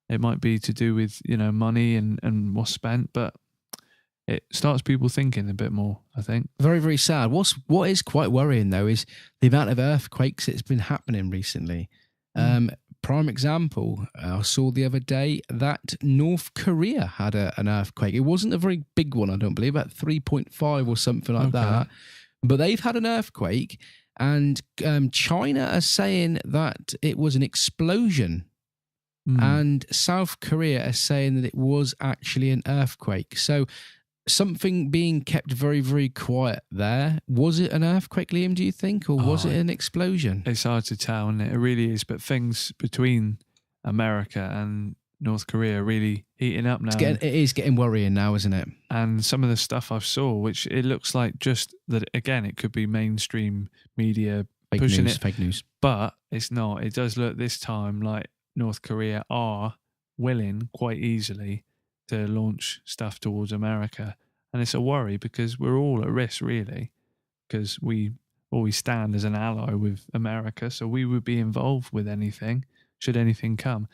it might be to do with, you know, money and what's spent, but it starts people thinking a bit more, I think. Very, very sad. What is quite worrying, though, is the amount of earthquakes that's been happening recently. Prime example, I saw the other day that North Korea had an earthquake. It wasn't a very big one, I don't believe, about 3.5 or something like that. But they've had an earthquake, and China are saying that it was an explosion. And South Korea are saying that it was actually an earthquake. So something being kept very, very quiet there. Was it an earthquake, Liam, do you think? Or was it an explosion? It's hard to tell, and it really is. But things between America and North Korea are really heating up now. It is getting worrying now, isn't it? And some of the stuff I saw, which it looks like just that, again, it could be mainstream media pushing it. Fake news. But it's not. It does look this time like North Korea are willing quite easily to launch stuff towards America. And it's a worry because we're all at risk, really, because we always stand as an ally with America. So we would be involved with anything, should anything come.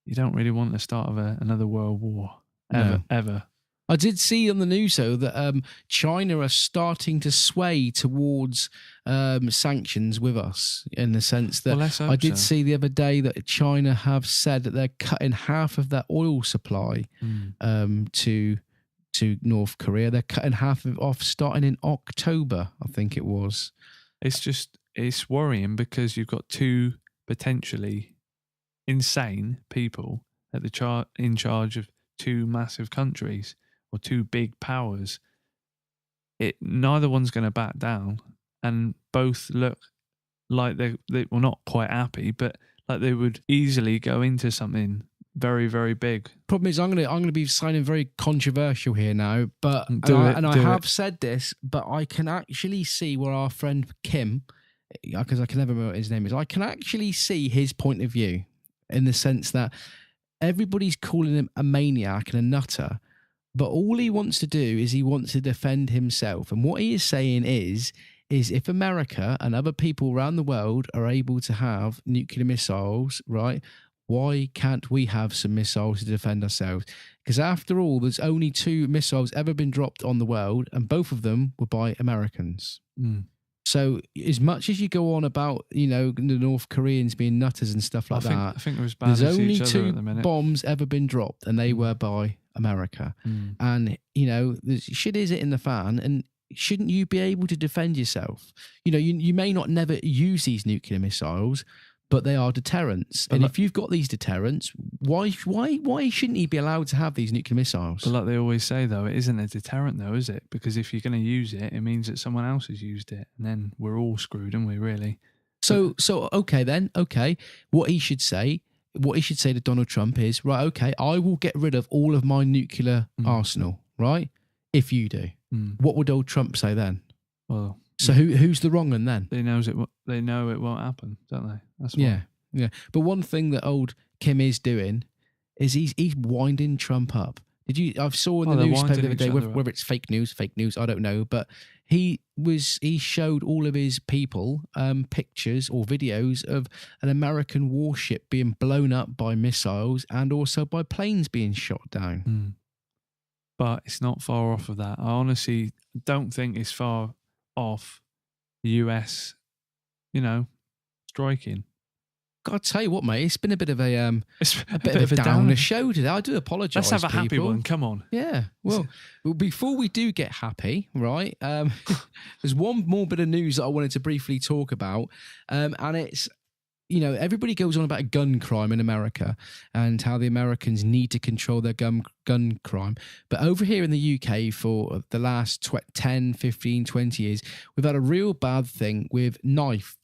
You don't really want the start of another world war, ever. I did see on the news, though, that China are starting to sway towards sanctions with us, in the sense that I did see the other day that China have said that they're cutting half of their oil supply to North Korea. They're cutting half of it off starting in October, I think it was. It's worrying because you've got two potentially insane people at in charge of two massive countries or two big powers. Neither one's going to back down, and both look like they well, not quite happy, but like they would easily go into something very, very big. Problem is, I'm gonna be sounding very controversial here now, but I have said this, but I can actually see where our friend Kim, because I can never remember what his name is, I can actually see his point of view, in the sense that everybody's calling him a maniac and a nutter, but all he wants to do is he wants to defend himself. And what he is saying is if America and other people around the world are able to have nuclear missiles, right, why can't we have some missiles to defend ourselves? Because after all, there's only 2 missiles ever been dropped on the world, and both of them were by Americans. So as much as you go on about, the North Koreans being nutters and stuff like that, I think it was bad. There's only 2 bombs ever been dropped, and they were by America. And, the shit is it in the fan, and shouldn't you be able to defend yourself? You may not never use these nuclear missiles, but they are deterrents. And if you've got these deterrents, why shouldn't you be allowed to have these nuclear missiles? But like they always say, though, it isn't a deterrent, though, is it? Because if you're going to use it, it means that someone else has used it, and then we're all screwed, aren't we, really? So okay then, okay. What he should say to Donald Trump is, right, okay, I will get rid of all of my nuclear arsenal, right? If you do. What would old Trump say then? Well, so who's the wrong one then? They know it won't happen, don't they? That's why. Yeah. But one thing that old Kim is doing is he's winding Trump up. I saw in the newspaper the other day, whether it's fake news, I don't know, but he showed all of his people pictures or videos of an American warship being blown up by missiles and also by planes being shot down. But it's not far off of that. I honestly don't think it's far off the US, striking. God, I'll tell you what, mate, it's been a bit of a downer show today. I do apologise. Let's have a people. happy one. Come on. Yeah. Well, before we do get happy, right? There's one more bit of news that I wanted to briefly talk about, and it's, everybody goes on about gun crime in America and how the Americans need to control their gun crime. But over here in the UK for the last 10, 15, 20 years, we've had a real bad thing with knife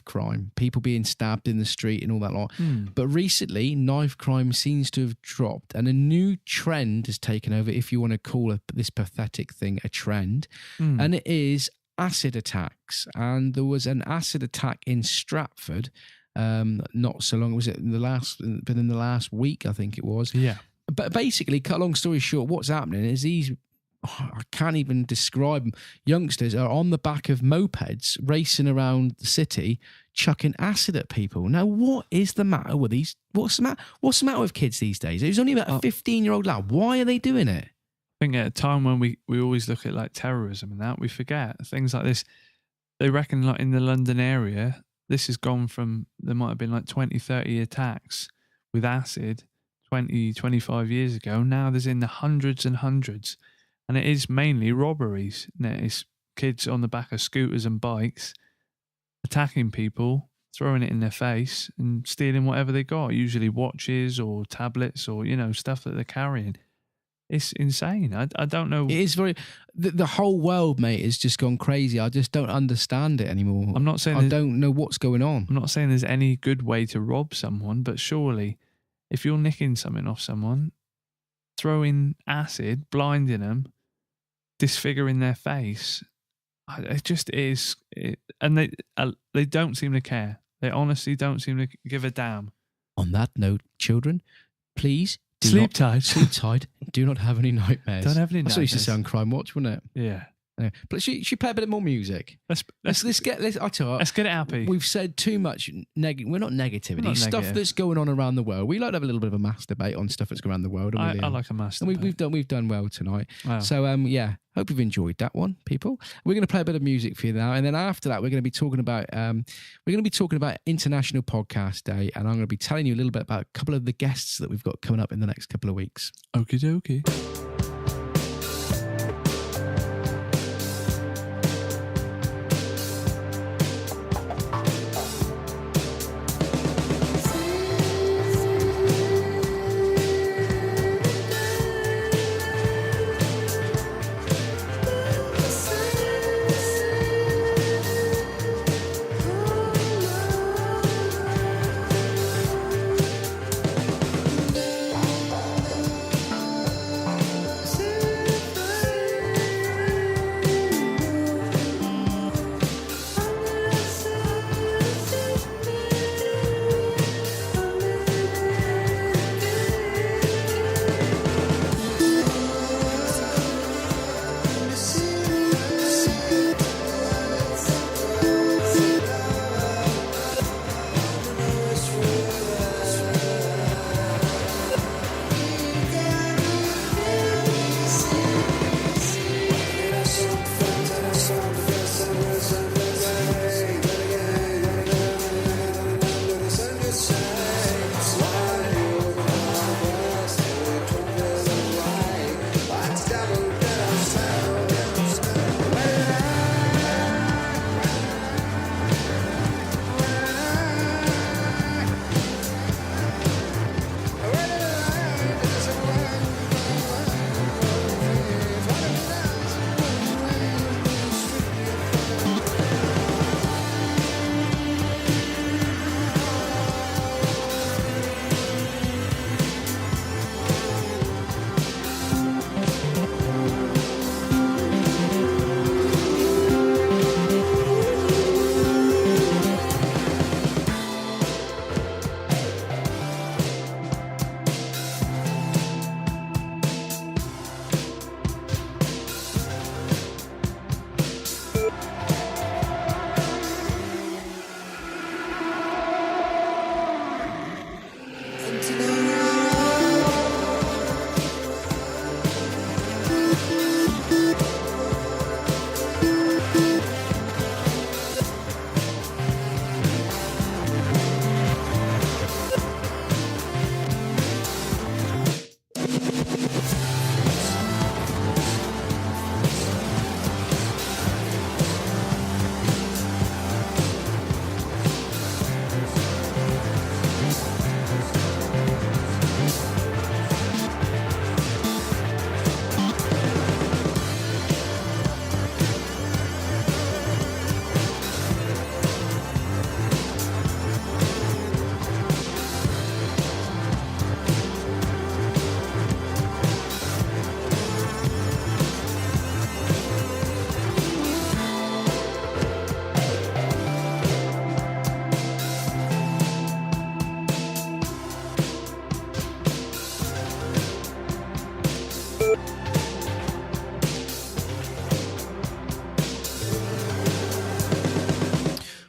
crime, people being stabbed in the street and all that lot. But recently, knife crime seems to have dropped, and a new trend has taken over, if you want to call this pathetic thing a trend, and it is acid attacks. And there was an acid attack in Stratford not so long, was it in the last week, I think it was. Yeah. But basically, cut a long story short, what's happening is I can't even describe them, youngsters are on the back of mopeds racing around the city chucking acid at people. Now, what is the matter with these? What's the matter with kids these days? It was only about a 15-year-old lad. Why are they doing it? I think at a time when we always look at like terrorism and that, we forget things like this. They reckon like in the London area, this has gone from, there might have been like 20, 30 attacks with acid 20, 25 years ago. Now there's in the hundreds and hundreds. And it is mainly robberies. It's kids on the back of scooters and bikes attacking people, throwing it in their face and stealing whatever they got, usually watches or tablets or, stuff that they're carrying. It's insane. I don't know. It is very... The whole world, mate, has just gone crazy. I just don't understand it anymore. I'm not saying... I don't know what's going on. I'm not saying there's any good way to rob someone, but surely if you're nicking something off someone, throwing acid, blinding them, disfiguring their face, It just is, and they don't seem to care. They honestly don't seem to give a damn. On that note, children, please Sleep tight. Sleep tight. Do not have any nightmares. Don't have any That's what used to nightmares. say on Crime Watch, wasn't it? Yeah. But she play a bit more music. Let's get it happy. We've said too much. We're not negativity. We're not Stuff negative. that's going on around the world. We like to have a little bit of a masturbate on stuff that's going around the world. I like a master. And we've done well tonight. Wow. So yeah, hope you've enjoyed that one, people. We're going to play a bit of music for you now, and then after that, we're going to be talking about International Podcast Day, and I'm going to be telling you a little bit about a couple of the guests that we've got coming up in the next couple of weeks. Okie dokie.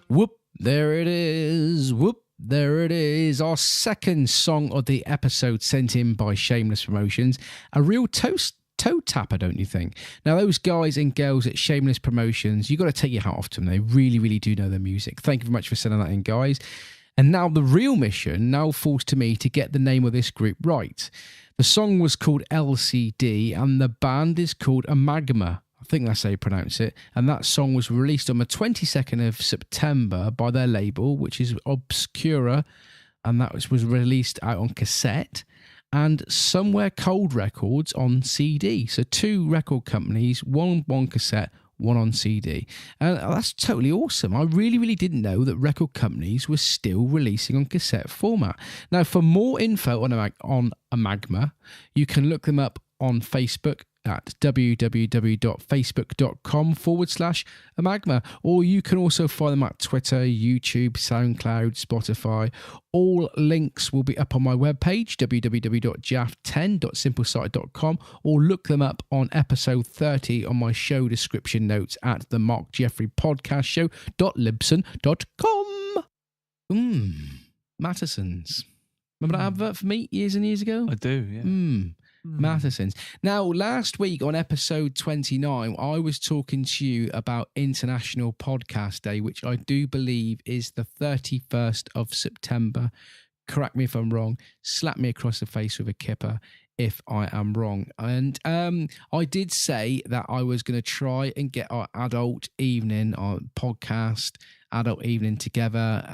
Whoop, there it is. Whoop, there it is. Our second song of the episode sent in by Shameless Promotions. A real toe tapper, don't you think? Now, those guys and girls at Shameless Promotions, you've got to take your hat off to them. They really, really do know their music. Thank you very much for sending that in, guys. And now the real mission now falls to me to get the name of this group right. The song was called LCD and the band is called Ummagma. I think that's how you pronounce it. And that song was released on the 22nd of September by their label, which is Obscura. And that was released out on cassette. And Somewhere Cold Records on CD. So two record companies, one cassette, one on CD. And that's totally awesome. I really, really didn't know that record companies were still releasing on cassette format. Now, for more info on Ummagma, you can look them up on Facebook at www.facebook.com/Ummagma, or you can also follow them at Twitter, YouTube, SoundCloud, Spotify. All links will be up on my webpage, www.jaff10.simplesite.com, or look them up on episode 30 on my show description notes at the Mark Jeffrey Podcast Show.libsyn.com. Matterson's. Remember that advert for meat years and years ago? I do, yeah. Matterson's. Now, last week on episode 29, I was talking to you about International Podcast Day, which I do believe is the 31st of September. Correct me if I'm wrong. Slap me across the face with a kipper if I am wrong. And I did say that I was going to try and get our adult evening, our podcast, adult evening together,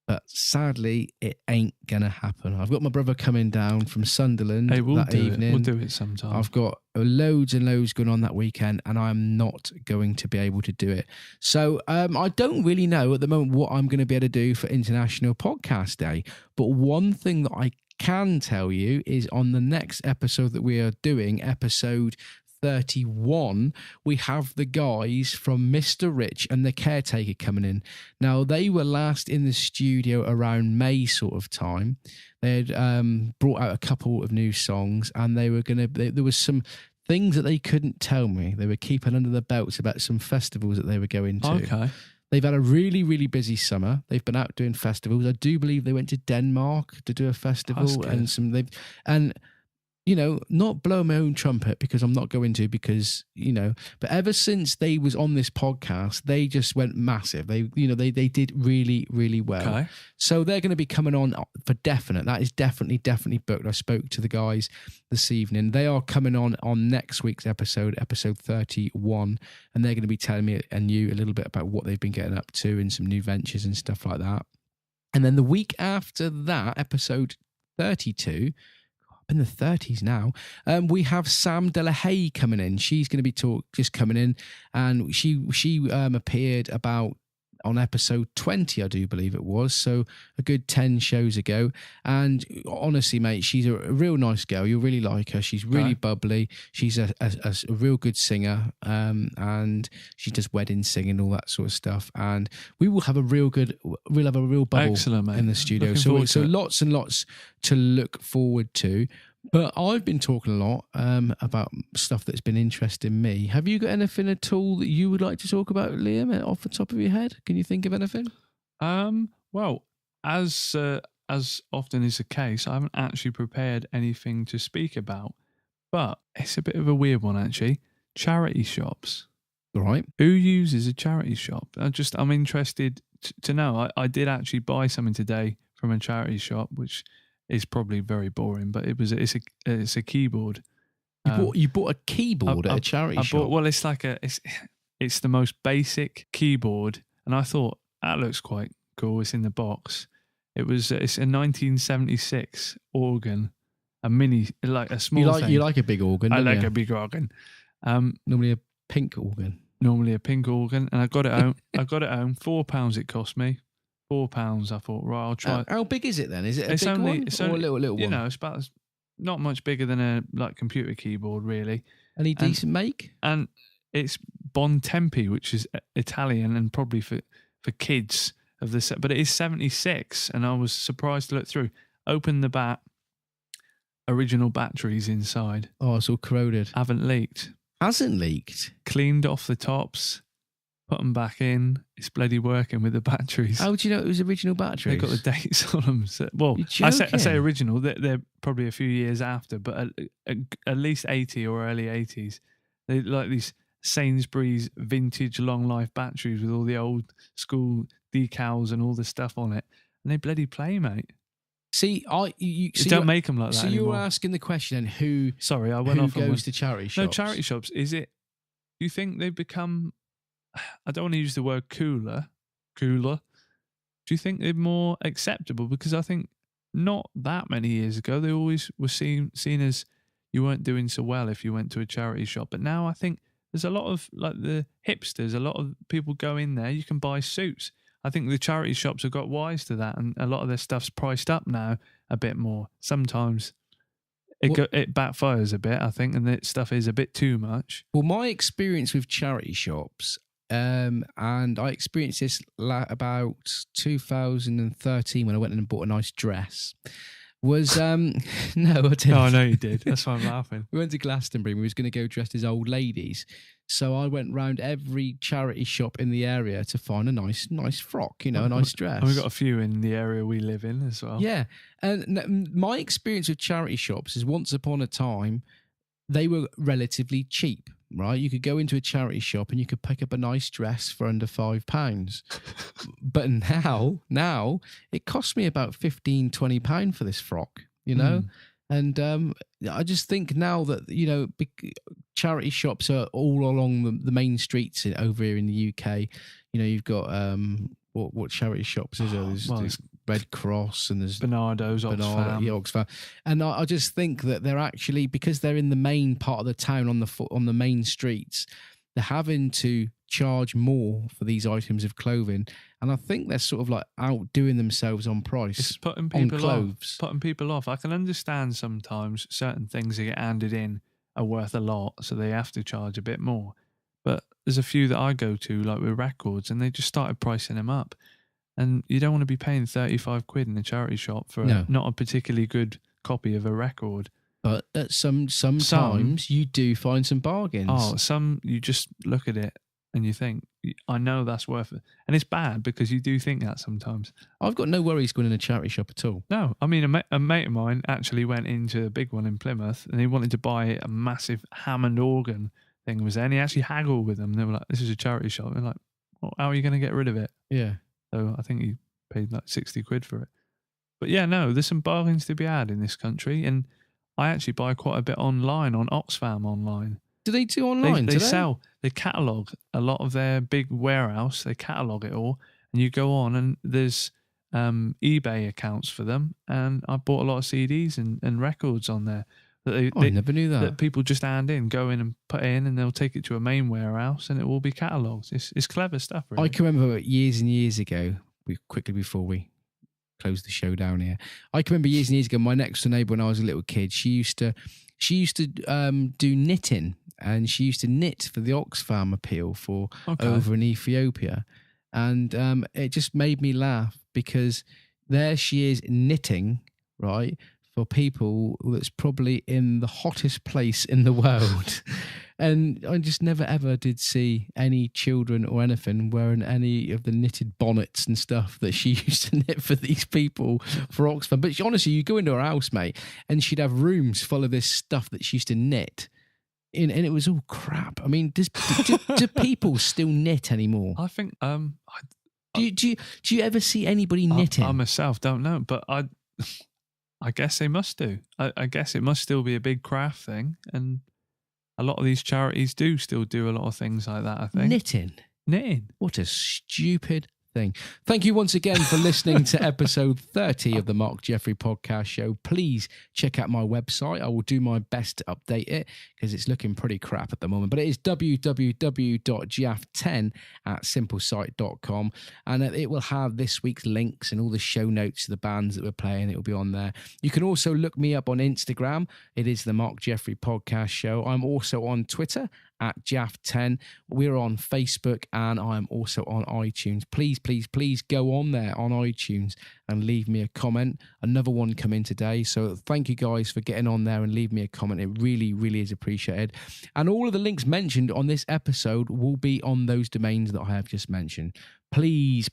but sadly, it ain't going to happen. I've got my brother coming down from Sunderland that evening. We'll do it sometime. I've got loads and loads going on that weekend, and I'm not going to be able to do it. So I don't really know at the moment what I'm going to be able to do for International Podcast Day. But one thing that I can tell you is on the next episode that we are doing, episode 31, we have the guys from Mr. Rich and the Caretaker coming in. Now, they were last in the studio around May sort of time. They had brought out a couple of new songs, and they were there was some things that they couldn't tell me. They were keeping under their belts about some festivals that they were going to. Okay. They've had a really, really busy summer. They've been out doing festivals. I do believe they went to Denmark to do a festival, and you know, not blow my own trumpet because I'm not going to, because, you know, but ever since they was on this podcast, they just went massive. They did really, really well. Okay. So they're going to be coming on for definite. That is definitely booked. I spoke to the guys this evening. They are coming on next week's episode 31, and they're going to be telling me and you a little bit about what they've been getting up to and some new ventures and stuff like that. And then the week after that, episode 32, in the 30s now, we have Sam Delahaye coming in. She's going to be just coming in, and she appeared about on episode 20, I do believe it was, so a good 10 shows ago. And honestly, mate, she's a real nice girl. You'll really like her. She's really bubbly. She's a real good singer, and she does wedding singing, all that sort of stuff. And we will have a real bubble. Excellent, mate. In the studio. Looking So lots and lots to look forward to. But I've been talking a lot about stuff that's been interesting me. Have you got anything at all that you would like to talk about, Liam, off the top of your head? Can you think of anything? Well, as often is the case, I haven't actually prepared anything to speak about. But it's a bit of a weird one, actually. Charity shops. All right. Who uses a charity shop? I'm interested to know. I did actually buy something today from a charity shop, which is probably very boring, but it's a keyboard. You bought a keyboard at a charity shop? Well, it's like it's the most basic keyboard, and I thought that looks quite cool. It's in the box. It's a 1976 organ, a mini, like a small thing. You like a big organ? I like a big organ. Normally a pink organ. And I got it home. £4 it cost me. £4. I thought, right, I'll try. How big is it then? Is it a big one or a little one? You know, it's not much bigger than a computer keyboard, really. Any decent make? And it's Bontempi, which is Italian and probably for kids of the set. But it is 76, and I was surprised to look through. Open the back, original batteries inside. Oh, it's all corroded. Haven't leaked. Hasn't leaked? Cleaned off the tops. Put them back in. It's bloody working with the batteries. How do you know it was original batteries? They got the dates on them. So, well, I say original. They're probably a few years after, but at least 80 or early 80s. They like these Sainsbury's vintage long life batteries with all the old school decals and all the stuff on it, and they bloody play, mate. See, you don't make them like that. So anymore. You're asking the question, and who? Sorry, I went off. Who goes to charity shops? No, charity shops. Is it? Do you think they've become? I don't want to use the word cooler. Do you think they're more acceptable? Because I think not that many years ago, they always were seen as you weren't doing so well if you went to a charity shop. But now I think there's a lot of, like, the hipsters, a lot of people go in there, you can buy suits. I think the charity shops have got wise to that, and a lot of their stuff's priced up now a bit more. Sometimes it backfires a bit, I think, and that stuff is a bit too much. Well, my experience with charity shops, and I experienced this about 2013 when I went and bought a nice dress, was no, I didn't. Oh, I know you did. That's why I'm laughing. We went to Glastonbury. We was going to go dressed as old ladies. So I went round every charity shop in the area to find a nice frock, a nice dress. And we've got a few in the area we live in as well. Yeah. And my experience with charity shops is once upon a time, they were relatively cheap, right? You could go into a charity shop and you could pick up a nice dress for under £5. But now it costs me about £15-20 for this frock, And I just think now that, charity shops are all along the main streets over here in the UK. You've got, what charity shops is there? There's Red Cross and there's Bernardo's, Oxfam. Yeah, Oxfam. And I just think that they're actually, because they're in the main part of the town on the main streets, they're having to charge more for these items of clothing. And I think they're sort of like outdoing themselves on price. It's putting people off. I can understand sometimes certain things that get handed in are worth a lot, so they have to charge a bit more. But there's a few that I go to, like with records, and they just started pricing them up. And you don't want to be paying 35 quid in a charity shop for not a particularly good copy of a record. But at sometimes you do find some bargains. Oh, you just look at it and you think, I know that's worth it. And it's bad because you do think that sometimes. I've got no worries going in a charity shop at all. No, I mean, a mate of mine actually went into a big one in Plymouth and he wanted to buy a massive Hammond organ thing was there. And he actually haggled with them. They were like, this is a charity shop. And they're like, well, how are you going to get rid of it? Yeah. So I think he paid like 60 quid for it. But yeah, no, there's some bargains to be had in this country. And I actually buy quite a bit online, on Oxfam online. Do they do online? They catalogue a lot of their big warehouse. They catalogue it all. And you go on and there's eBay accounts for them. And I bought a lot of CDs and records on there. I never knew that. That people just hand in, go in and put in, and they'll take it to a main warehouse and it will be catalogued. It's clever stuff, really. I can remember years and years ago, quickly before we close the show down here, I can remember years and years ago, my next door neighbour when I was a little kid, she used to do knitting, and she used to knit for the Oxfam appeal for over in Ethiopia. And it just made me laugh because there she is knitting, right, for people that's probably in the hottest place in the world. And I just never ever did see any children or anything wearing any of the knitted bonnets and stuff that she used to knit for these people for Oxfam. But honestly, you go into her house, mate, and she'd have rooms full of this stuff that she used to knit. And it was all crap. I mean, do people still knit anymore? I think. Do you ever see anybody knitting? I myself don't know, but I guess they must do. I guess it must still be a big craft thing, and a lot of these charities do still do a lot of things like that, I think. Knitting. What a stupid thing. Thank you once again for listening to episode 30 of the Mark Jeffrey podcast show. Please check out my website. I will do my best to update it because it's looking pretty crap at the moment. But it is www.gaf10@simplesite.com, and it will have this week's links and all the show notes to the bands that we're playing. It will be on there. You can also look me up on Instagram. It is the Mark Jeffrey podcast show. I'm also on Twitter at Jaff10. We're on Facebook, and I'm also on iTunes. Please go on there on iTunes and leave me a comment. Another one come in today, so thank you guys for getting on there and leave me a comment. It really, really is appreciated. And all of the links mentioned on this episode will be on those domains that I have just mentioned. Please,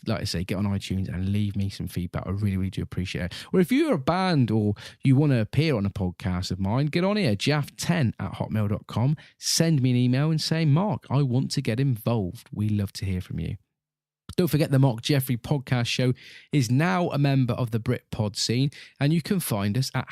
like I say, get on iTunes and leave me some feedback. I really, really do appreciate it. Or if you're a band or you want to appear on a podcast of mine, get on here, jaff10@hotmail.com. Send me an email and say, Mark, I want to get involved. We love to hear from you. Don't forget the Mark Jeffrey podcast show is now a member of the Britpod scene, and you can find us at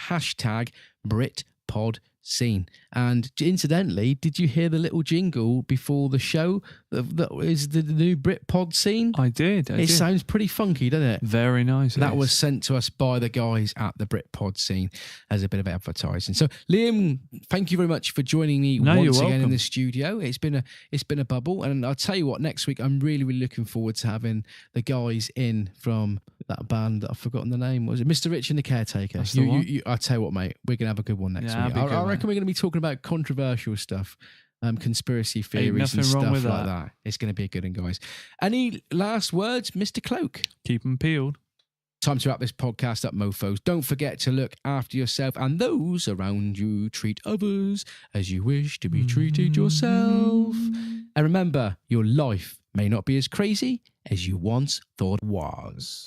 #BritPodScene. And incidentally, did you hear the little jingle before the show that is the new Britpod scene? I did. It sounds pretty funky, doesn't it? Very nice. That was sent to us by the guys at the Britpod scene as a bit of advertising. So, Liam, thank you very much for joining me once again in the studio. It's been a bubble, and I'll tell you what, next week I'm really, really looking forward to having the guys in from that band that I've forgotten the name. Was it Mr. Rich and the Caretaker? That's the one. I tell you what, mate, we're gonna have a good one next week. I reckon we're gonna be talking about controversial stuff, conspiracy theories and stuff like that. It's gonna be a good one, guys. Any last words, Mr. Cloak? Keep them peeled. Time to wrap this podcast up, mofos. Don't forget to look after yourself and those around you. Treat others as you wish to be treated yourself. And remember, your life may not be as crazy as you once thought it was.